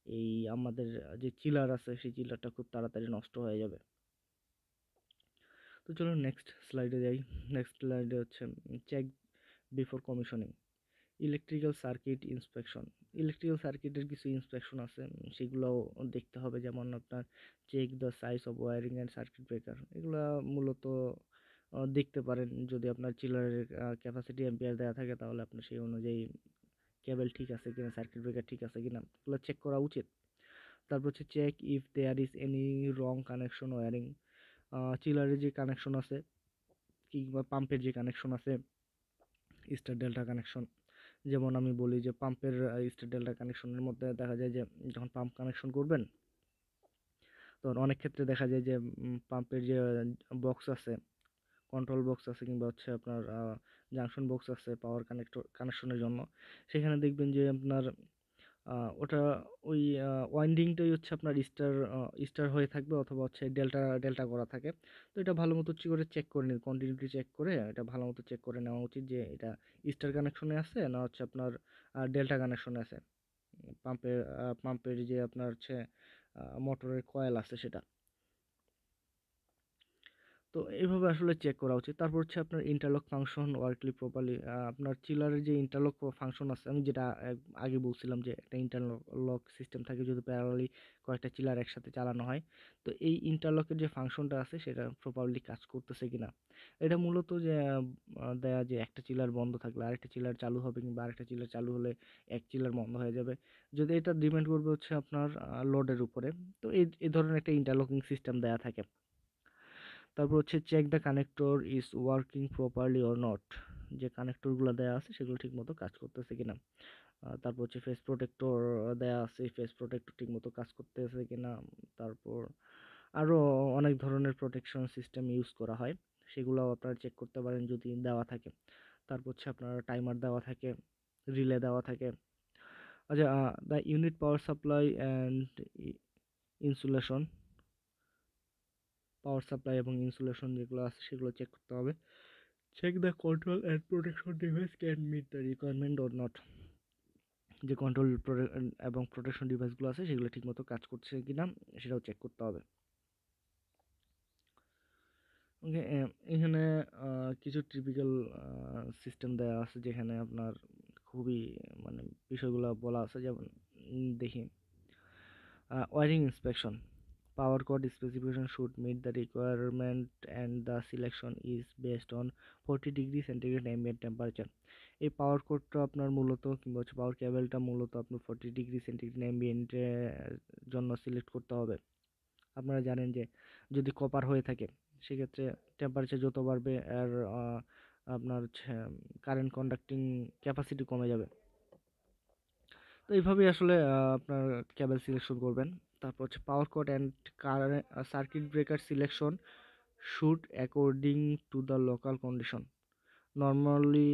[SPEAKER 1] এই আমাদের যে চিলার আছে সেই চিলারটা খুব তাড়াতাড়ি নষ্ট হয়ে যাবে। তো চলুন নেক্সট স্লাইডে যাই। নেক্সট স্লাইডে হচ্ছে check before commissioning, electrical circuit inspection. Electrical সার্কিটের কিছু ইন্সপেকশন আছে, সেগুলোও দেখতে হবে। যেমন আপনার check the size of wiring and circuit breaker, এগুলো মূলত দেখতে পারেন। যদি আপনার চিলারের ক্যাপাসিটি অ্যাম্পিয়ার দেওয়া থাকে, তাহলে আপনার সেই অনুযায়ী কেবল ঠিক আছে কিনা, সার্কিট ব্রেকার ঠিক আছে কিনা, এগুলো চেক করা উচিত। তারপর হচ্ছে check if there is any wrong connection wiring, চিলারের যে কানেকশন আছে কিংবা পাম্পের যে কানেকশন আছে, স্টার ডেল্টা কানেকশন। যেমন আমি বলি যে পাম্পের স্টার ডেল্টা কানেকশনের মধ্যে দেখা যায় যে যখন পাম্প কানেকশন করবেন, তখন অনেক ক্ষেত্রে দেখা যায় যে পাম্পের যে বক্স আছে, কন্ট্রোল বক্স আছে, কিংবা হচ্ছে আপনার জাংশন বক্স আছে পাওয়ার কানেকশনের জন্য, সেখানে দেখবেন যে আপনার ওটা ওই ওয়াইন্ডিংটাই হচ্ছে আপনার স্টার হয়ে থাকবে, অথবা হচ্ছে ডেল্টা ডেল্টা করা থাকে। তো এটা ভালো মতো করে চেক করে নিন, কন্টিনিউটি চেক করে এটা ভালো মতো চেক করে নেওয়া উচিত যে এটা স্টার কানেকশনে আছে না হচ্ছে আপনার ডেল্টা কানেকশনে আছে। পাম্পের যে আপনার হচ্ছে মোটরের কয়েল আছে সেটা। তো এইভাবে আসলে চেক করা উচিত। তারপর হচ্ছে আপনার ইন্টারলক ফাংশন ওয়ার্কলি প্রপারলি, আপনার চিলারের যে ইন্টারলক ফাংশন আছে, আমি যেটা আগে বলছিলাম যে একটা ইন্টারলক সিস্টেম থাকে যদি প্যারালালি কয়েকটা চিলার একসাথে চালানো হয়। তো এই ইন্টারলকের যে ফাংশনটা আছে সেটা প্রপারলি কাজ করতেছে কিনা, এটা মূলত যে দেয়া যে একটা চিলার বন্ধ থাকলে আরেকটা চিলার চালু হবে, কিংবা আরেকটা চিলার চালু হলে এক চিলার বন্ধ হয়ে যাবে, যদি এটা ডিপেন্ড করবে হচ্ছে আপনার লোডের উপরে। তো এই ধরনের একটা ইন্টারলকিং সিস্টেম দেয়া থাকে। তারপর হচ্ছে check the connector is working properly or not, যে কানেক্টরগুলো দেওয়া আছে সেগুলো ঠিকমতো কাজ করতেছে কিনা। তারপর হচ্ছে ফেস প্রোটেক্টর দেওয়া আছে, ফেস প্রোটেক্টর ঠিকমতো কাজ করতেছে কিনা। তারপর আরও অনেক ধরনের প্রোটেকশন সিস্টেম ইউজ করা হয়, সেগুলোও আপনারা চেক করতে পারেন যদি দেওয়া থাকে। তারপর হচ্ছে আপনার টাইমার দেওয়া থাকে, রিলে দেওয়া থাকে। আচ্ছা, the unit power supply and insulation, power supply এবং ইনসুলেশন যেগুলো আছে সেগুলো চেক করতে হবে। Check the control and protection device can meet the requirement or not, যে কন্ট্রোল এবং প্রোটেকশন ডিভাইসগুলো আছে সেগুলো ঠিকমতো কাজ করছে কিনা সেটাও চেক করতে হবে। ওকে, এখানে কিছু টিপিক্যাল সিস্টেম দেওয়া আছে যেখানে আপনার খুবই মানে বিষয়গুলো বলা আছে। যেমন দেখি wiring inspection, Power cord specification should meet the requirement and the selection is based on 40 degree centigrade ambient temperature. এই পাওয়ার কোডটা আপনার মূলত কিংবা হচ্ছে পাওয়ার কেবলটা মূলত আপনার 40 ডিগ্রি সেন্টিগ্রেড অ্যাম্বিয়েন্ট জন্য সিলেক্ট করতে হবে। আপনারা জানেন যে যদি কপার হয়ে থাকে সেক্ষেত্রে টেম্পারেচার যত বাড়বে আর আপনার হচ্ছে কারেন্ট কন্ডাক্টিং ক্যাপাসিটি কমে যাবে। তো এইভাবেই আসলে আপনার কেবল সিলেকশন করবেন। তারপর হচ্ছে power cord and current circuit breaker selection should according to the local condition. Normally,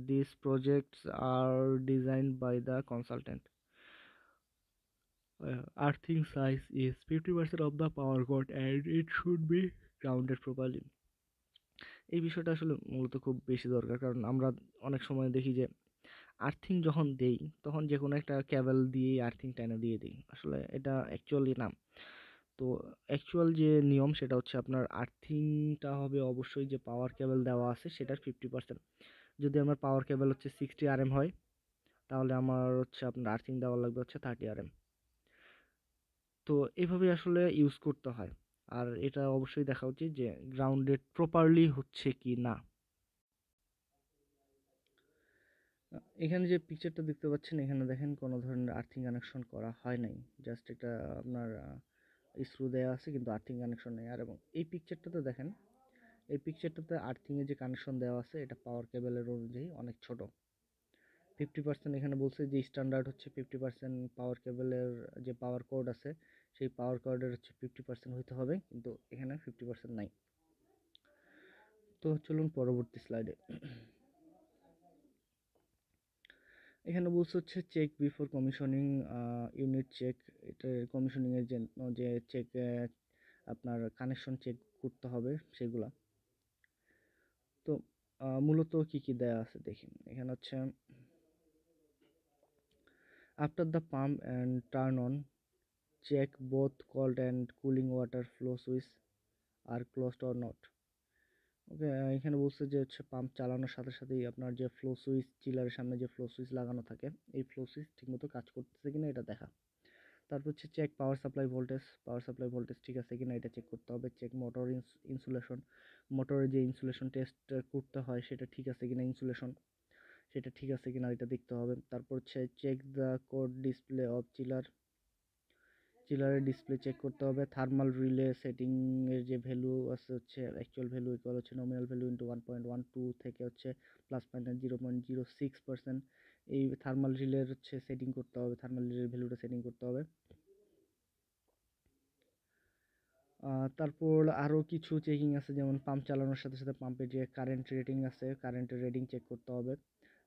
[SPEAKER 1] these projects are designed by the consultant. Earthing size is 50% of the power cord and it should be grounded properly. এই বিষয়টা আসলে মূলত খুব বেশি দরকার, কারণ আমরা অনেক সময় দেখি যে আর্থিং যখন দেই তখন যে কোনো একটা ক্যাবেল দিয়েই আর্থিং টাইনা দিয়ে দিই, আসলে এটা অ্যাকচুয়ালি না। তো অ্যাকচুয়াল যে নিয়ম সেটা হচ্ছে আপনার আর্থিংটা হবে অবশ্যই যে পাওয়ার কেবল দেওয়া আছে সেটার 50%। যদি আমার পাওয়ার কেবল হচ্ছে 60 RM হয় তাহলে আমার হচ্ছে আপনার আর্থিং দেওয়া লাগবে হচ্ছে 30 RM। তো এইভাবে আসলে ইউজ করতে হয়, আর এটা অবশ্যই দেখা উচিত যে গ্রাউন্ডেড প্রপারলি হচ্ছে কি না। এখানে যে পিকচারটা দেখতে পাচ্ছেন এখানে দেখেন কোনো ধরনের আর্থিং কানেকশন করা হয় নাই, জাস্ট একটা আপনার স্ক্রু দেওয়া আছে কিন্তু আর্থিং কানেকশন নেই। আর এবং এই পিকচারটাতে দেখেন, এই পিকচারটাতে আর্থিংয়ে যে কানেকশন দেওয়া আছে এটা পাওয়ার কেবলের অনুযায়ী অনেক ছোট। 50% এখানে বলছে যে স্ট্যান্ডার্ড হচ্ছে 50% পাওয়ার কেবলের যে পাওয়ার কোড আছে সেই পাওয়ার কোডের হচ্ছে 50% হইতে হবে, কিন্তু এখানে 50% নাই। তো চলুন পরবর্তী স্লাইডে। এখানে বলছে হচ্ছে check before commissioning, unit check. এটা কমিশনিংয়ের যে চেক আপনার কানেকশন চেক করতে হবে সেগুলা। তো মূলত কি কি দেয়া আছে দেখি। এখানে হচ্ছে after the pump and turn on check both cold and cooling water flow switch are closed or not. ওকে, এখানে বলছে যে হচ্ছে পাম্প চালানোর সাথে সাথেই আপনার যে ফ্লো সুইচ, চিলারের সামনে যে ফ্লো সুইচ লাগানো থাকে এই ফ্লো সুইচ ঠিকমতো কাজ করতেছে কিনা এটা দেখা। তারপর হচ্ছে check power supply voltage, power supply voltage ঠিক আছে কিনা এটা চেক করতে হবে। চেক মোটর ইনসুলেশন, মোটরের যে ইনসুলেশন টেস্ট করতে হয় সেটা ঠিক আছে কিনা, ইনসুলেশন সেটা ঠিক আছে কিনা এটা দেখতে হবে। তারপর হচ্ছে check the code display of chiller, চিলারের ডিসপ্লে চেক করতে হবে। থার্মাল রিলে সেটিং এর যে ভ্যালু আছে হচ্ছে অ্যাকচুয়াল ভ্যালু ইকুয়াল হচ্ছে নমিনাল ভ্যালু ইন্টু 1.12 থেকে হচ্ছে প্লাস মাইনাস 0.06%। এই থার্মাল রিলের হচ্ছে সেটিং করতে হবে, থার্মাল রিলের ভ্যালুটা সেটিং করতে হবে। তারপর আরও কিছু চেকিং আছে, যেমন পাম্প চালানোর সাথে সাথে পাম্পের যে কারেন্ট রেটিং আছে কারেন্টের রেটিং চেক করতে হবে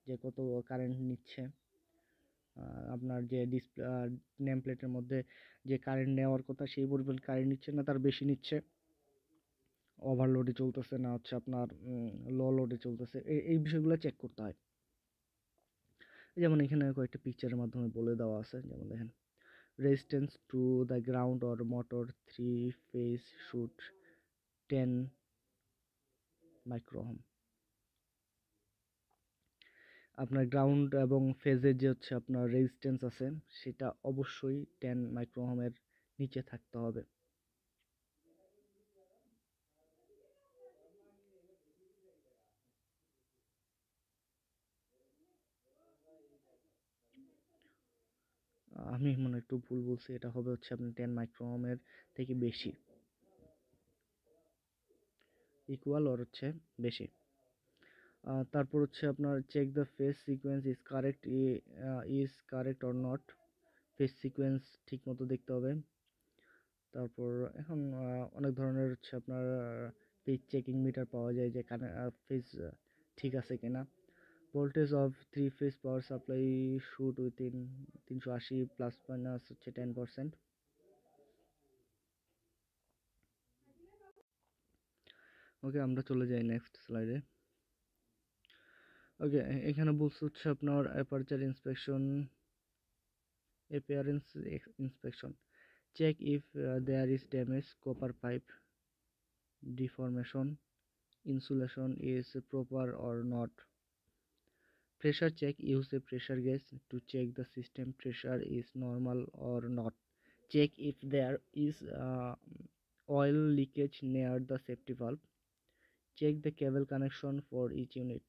[SPEAKER 1] যে কত কারেন্ট নিচ্ছে। আপনার যে ডিসপ্লে নেম প্লেটের মধ্যে যে কারেন্ট নেওয়ার কথা সেই পরিমাণ কারেন্ট নিচ্ছে না তার বেশি নিচ্ছে, ওভারলোডে চলতেছে না হচ্ছে আপনার লো লোডে চলতেছে, এই বিষয়গুলো চেক করতে হয়। যেমন এখানে কয়েকটা পিকচারের মাধ্যমে বলে দেওয়া আছে, যেমন দেখেন resistance to the ground or motor 3 phase shoot 10 মাইক্রোওহম। আপনার গ্রাউন্ড এবং ফেজের যে হচ্ছে আপনার রেজিস্ট্যান্স আছে সেটা অবশ্যই 10 মাইক্রোওহমের নিচে থাকতে হবে। আমি মনে একটু ভুল বলছি, এটা হবে হচ্ছে আপনার 10 মাইক্রোওহমের থেকে বেশি, ইকুয়াল ওর হচ্ছে বেশি। তারপর হচ্ছে আপনার check the phase sequence is correct or not, phase sequence ঠিক মতো দেখতে হবে। তারপর এখন অনেক ধরনের হচ্ছে আপনার ফেজ চেকিং মিটার পাওয়া যায় যে ফেজ ঠিক আছে কিনা। Voltage of 3 phase power supply shoot within 380 plus minus হচ্ছে 10%। ওকে, আমরা চলে যাই নেক্সট স্লাইডে। ওকে, এখানে বলছে হচ্ছে আপনার appearance inspection, check if there is damage, copper pipe deformation, insulation is proper or not. Pressure check, use a pressure gauge to check the system pressure is normal or not. Check if there is oil leakage near the safety valve. Check the cable connection for each unit.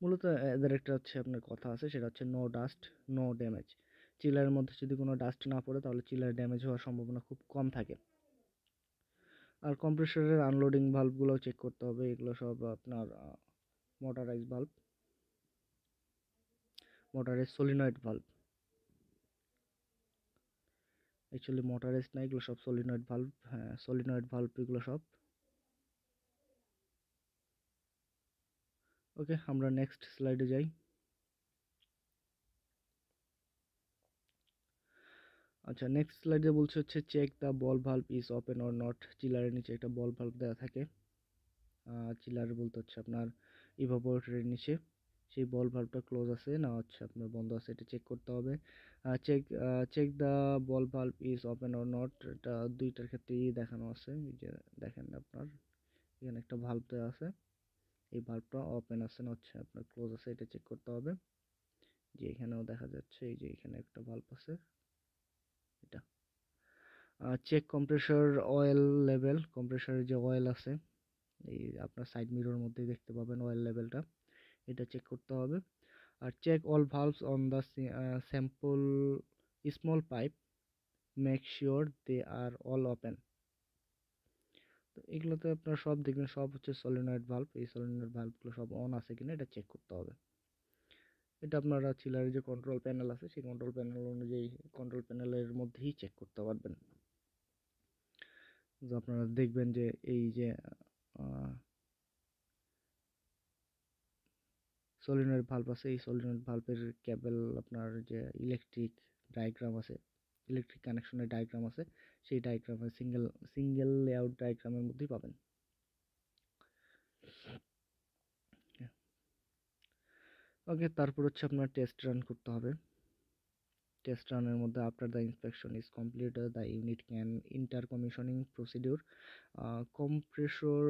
[SPEAKER 1] মূলত এদের একটা হচ্ছে আপনার কথা আছে, সেটা হচ্ছে নো ডাস্ট নো ড্যামেজ। চিলারের মধ্যে যদি কোনো ডাস্ট না পড়ে তাহলে চিলার ড্যামেজ হওয়ার সম্ভাবনা খুব কম থাকে। আর কম্প্রেসরের আনলোডিং ভালভগুলো চেক করতে হবে। এগুলো সব আপনার মোটরাইজ ভালভ, মোটরের সলিনয়েড ভালভ, অ্যাকচুয়ালি মোটরাইজ না, এগুলো সব সলিনয়েড ভালভ। হ্যাঁ, সলিনয়েড ভালভ এগুলো সব। ওকে, আমরা নেক্সট স্লাইডে যাই। আচ্ছা, নেক্সট স্লাইডে বলছে হচ্ছে check the ball valve is open or not. চিলারের নিচে একটা বল ভালভ দেওয়া থাকে। চিলার বলতে হচ্ছে আপনার ইভাপোরেটরের নিচে সেই বল ভালভটা ক্লোজ আছে না হচ্ছে আপনার বন্ধ আছে, এটা চেক করতে হবে। Check the ball valve is open or not, এটা দুইটার ক্ষেত্রেই দেখানো আছে। এই যে দেখেন আপনার এখানে একটা ভালভ দেওয়া আছে, এই ভালভটা ওপেন আছে না হচ্ছে আপনার ক্লোজ আছে, এটা চেক করতে হবে। যে এখানেও দেখা যাচ্ছে, এই যে এখানে একটা ভালভ আছে এটা। চেক কম্প্রেসর অয়েল লেভেল, কম্প্রেসরের যে অয়েল আছে এই আপনার সাইড মিরর মধ্যে দেখতে পাবেন অয়েল লেভেলটা, এটা চেক করতে হবে। আর check all valves on the sample small pipe, make sure they are all open. তো এগুলোতে আপনার সব দেখবেন সব হচ্ছে সলিনয়েড ভালভ, এই সলিনয়েড ভালভগুলো সব অন আছে কিনা এটা চেক করতে হবে। এটা আপনারা চিলারের যে কন্ট্রোল প্যানেল আছে সেই কন্ট্রোল প্যানেল অনুযায়ী কন্ট্রোল প্যানেলের মধ্যেই চেক করতে পারবেন। তো আপনারা দেখবেন যে এই যে সলিনয়েড ভালভ আছে, এই সলিনয়েড ভালভের কেবল আপনার যে ইলেকট্রিক ডায়াগ্রাম আছে, ইলেকট্রিক কানেকশনের ডায়াগ্রাম আছে, সেই ডায়াগ্রামে সিঙ্গেল লেআউট ডায়াগ্রামের মধ্যেই পাবেন। ওকে, তারপর হচ্ছে আপনার টেস্ট রান করতে হবে। টেস্ট রানের মধ্যে after the inspection is complete the unit can enter commissioning procedure, compressor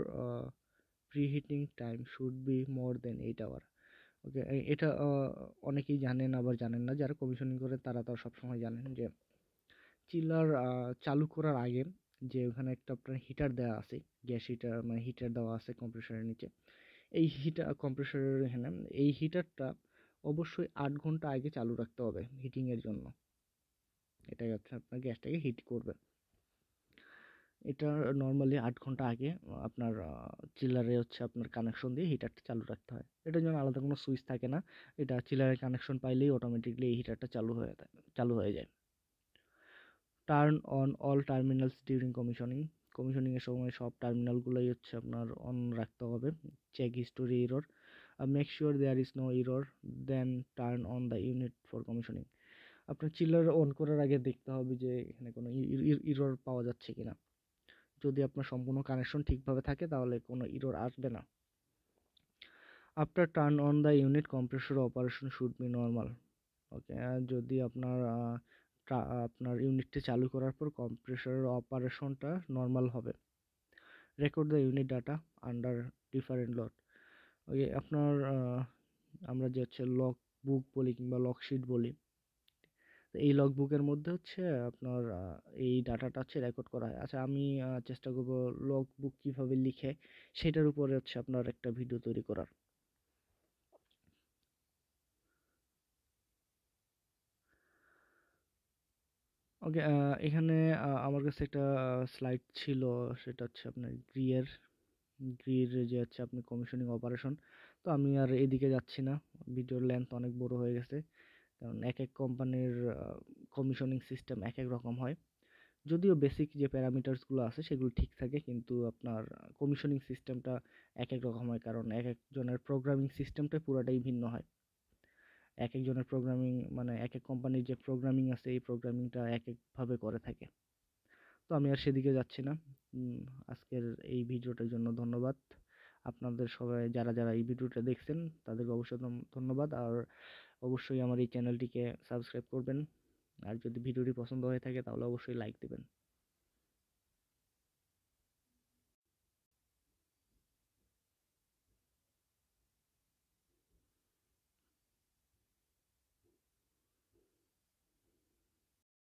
[SPEAKER 1] preheating time should be more than 8 hour. Okay, এটা অনেকেই জানেন আবার জানেন না, যারা কমিশনিং করে তারা তো সবসময় জানেন যে চিলার চালু করার আগে যে ওখানে একটা আপনার হিটার দেওয়া আছে, গ্যাস হিটার মানে হিটার দেওয়া আছে কম্প্রেসরের নিচে, এই হিটার কম্প্রেসরের এখানে এই হিটারটা অবশ্যই 8 ঘন্টা আগে চালু রাখতে হবে হিটিংয়ের জন্য। এটাই হচ্ছে আপনার গ্যাসটাকে হিট করবে। এটা নর্মালি 8 ঘন্টা আগে আপনার চিলারে হচ্ছে আপনার কানেকশন দিয়ে হিটারটা চালু রাখতে হয়। এটার জন্য আলাদা কোনো সুইচ থাকে না, এটা চিলারের কানেকশন পাইলেই অটোমেটিকলি এই হিটারটা চালু হয়ে যায়। Turn on all terminals during commissioning, কমিশনিংয়ের সময় সব টার্মিনালগুলোই হচ্ছে আপনার অন রাখতে হবে। Check history error, make sure there is no error, then turn on the unit for commissioning. আপনার চিলার অন করার আগে দেখতে হবে যে এখানে কোনো এরর পাওয়া যাচ্ছে কিনা। যদি আপনার সম্পূর্ণ কানেকশন ঠিকভাবে থাকে তাহলে কোনো এরর আসবে না। After turn on the unit compressor operation should be normal. Okay, যদি আপনার ইউনিটটি চালু করার পর কম্প্রেসরের অপারেশনটা নর্মাল হবে। Record the unit data under different load. Okay, আপনার আমরা যে হচ্ছে লগ বুক বলি কিংবা লগ শিট বলি, তো এই লগ বুকের মধ্যে হচ্ছে আপনার এই ডাটাটা হচ্ছে রেকর্ড করা হয়। আচ্ছা, আমি চেষ্টা করব লগ বুক কীভাবে লিখে সেটার উপরে হচ্ছে আপনার একটা ভিডিও তৈরি করার। ওকে, এখানে আমার কাছে একটা স্লাইড ছিল, সেটা হচ্ছে আপনার গ্রির যে হচ্ছে আপনি কমিশনিং অপারেশন। তো আমি আর এদিকে যাচ্ছি না, ভিডিওর লেন্থ অনেক বড় হয়ে গেছে, কারণ এক এক কোম্পানির কমিশনিং সিস্টেম এক এক রকম হয়। যদিও বেসিক যে প্যারামিটার্সগুলো আছে সেগুলো ঠিক থাকে, কিন্তু আপনার কমিশনিং সিস্টেমটা এক এক রকম হয়, কারণ এক একজনের প্রোগ্রামিং সিস্টেমটা পুরোটাই ভিন্ন হয়। এক একজনের প্রোগ্রামিং মানে এক এক কোম্পানির যে প্রোগ্রামিং আছে এই প্রোগ্রামিংটা এক একভাবে করে থাকে। তো আমি আর সেদিকে যাচ্ছি না। আজকের এই ভিডিওটার জন্য ধন্যবাদ। আপনাদের সবাই যারা যারা এই ভিডিওটা দেখছেন তাদেরকে অবশ্যই ধন্যবাদ। আর অবশ্যই আমার এই চ্যানেলটিকে সাবস্ক্রাইব করবেন। আর যদি ভিডিওটি পছন্দ হয়ে থাকে তাহলে অবশ্যই লাইক দেবেন।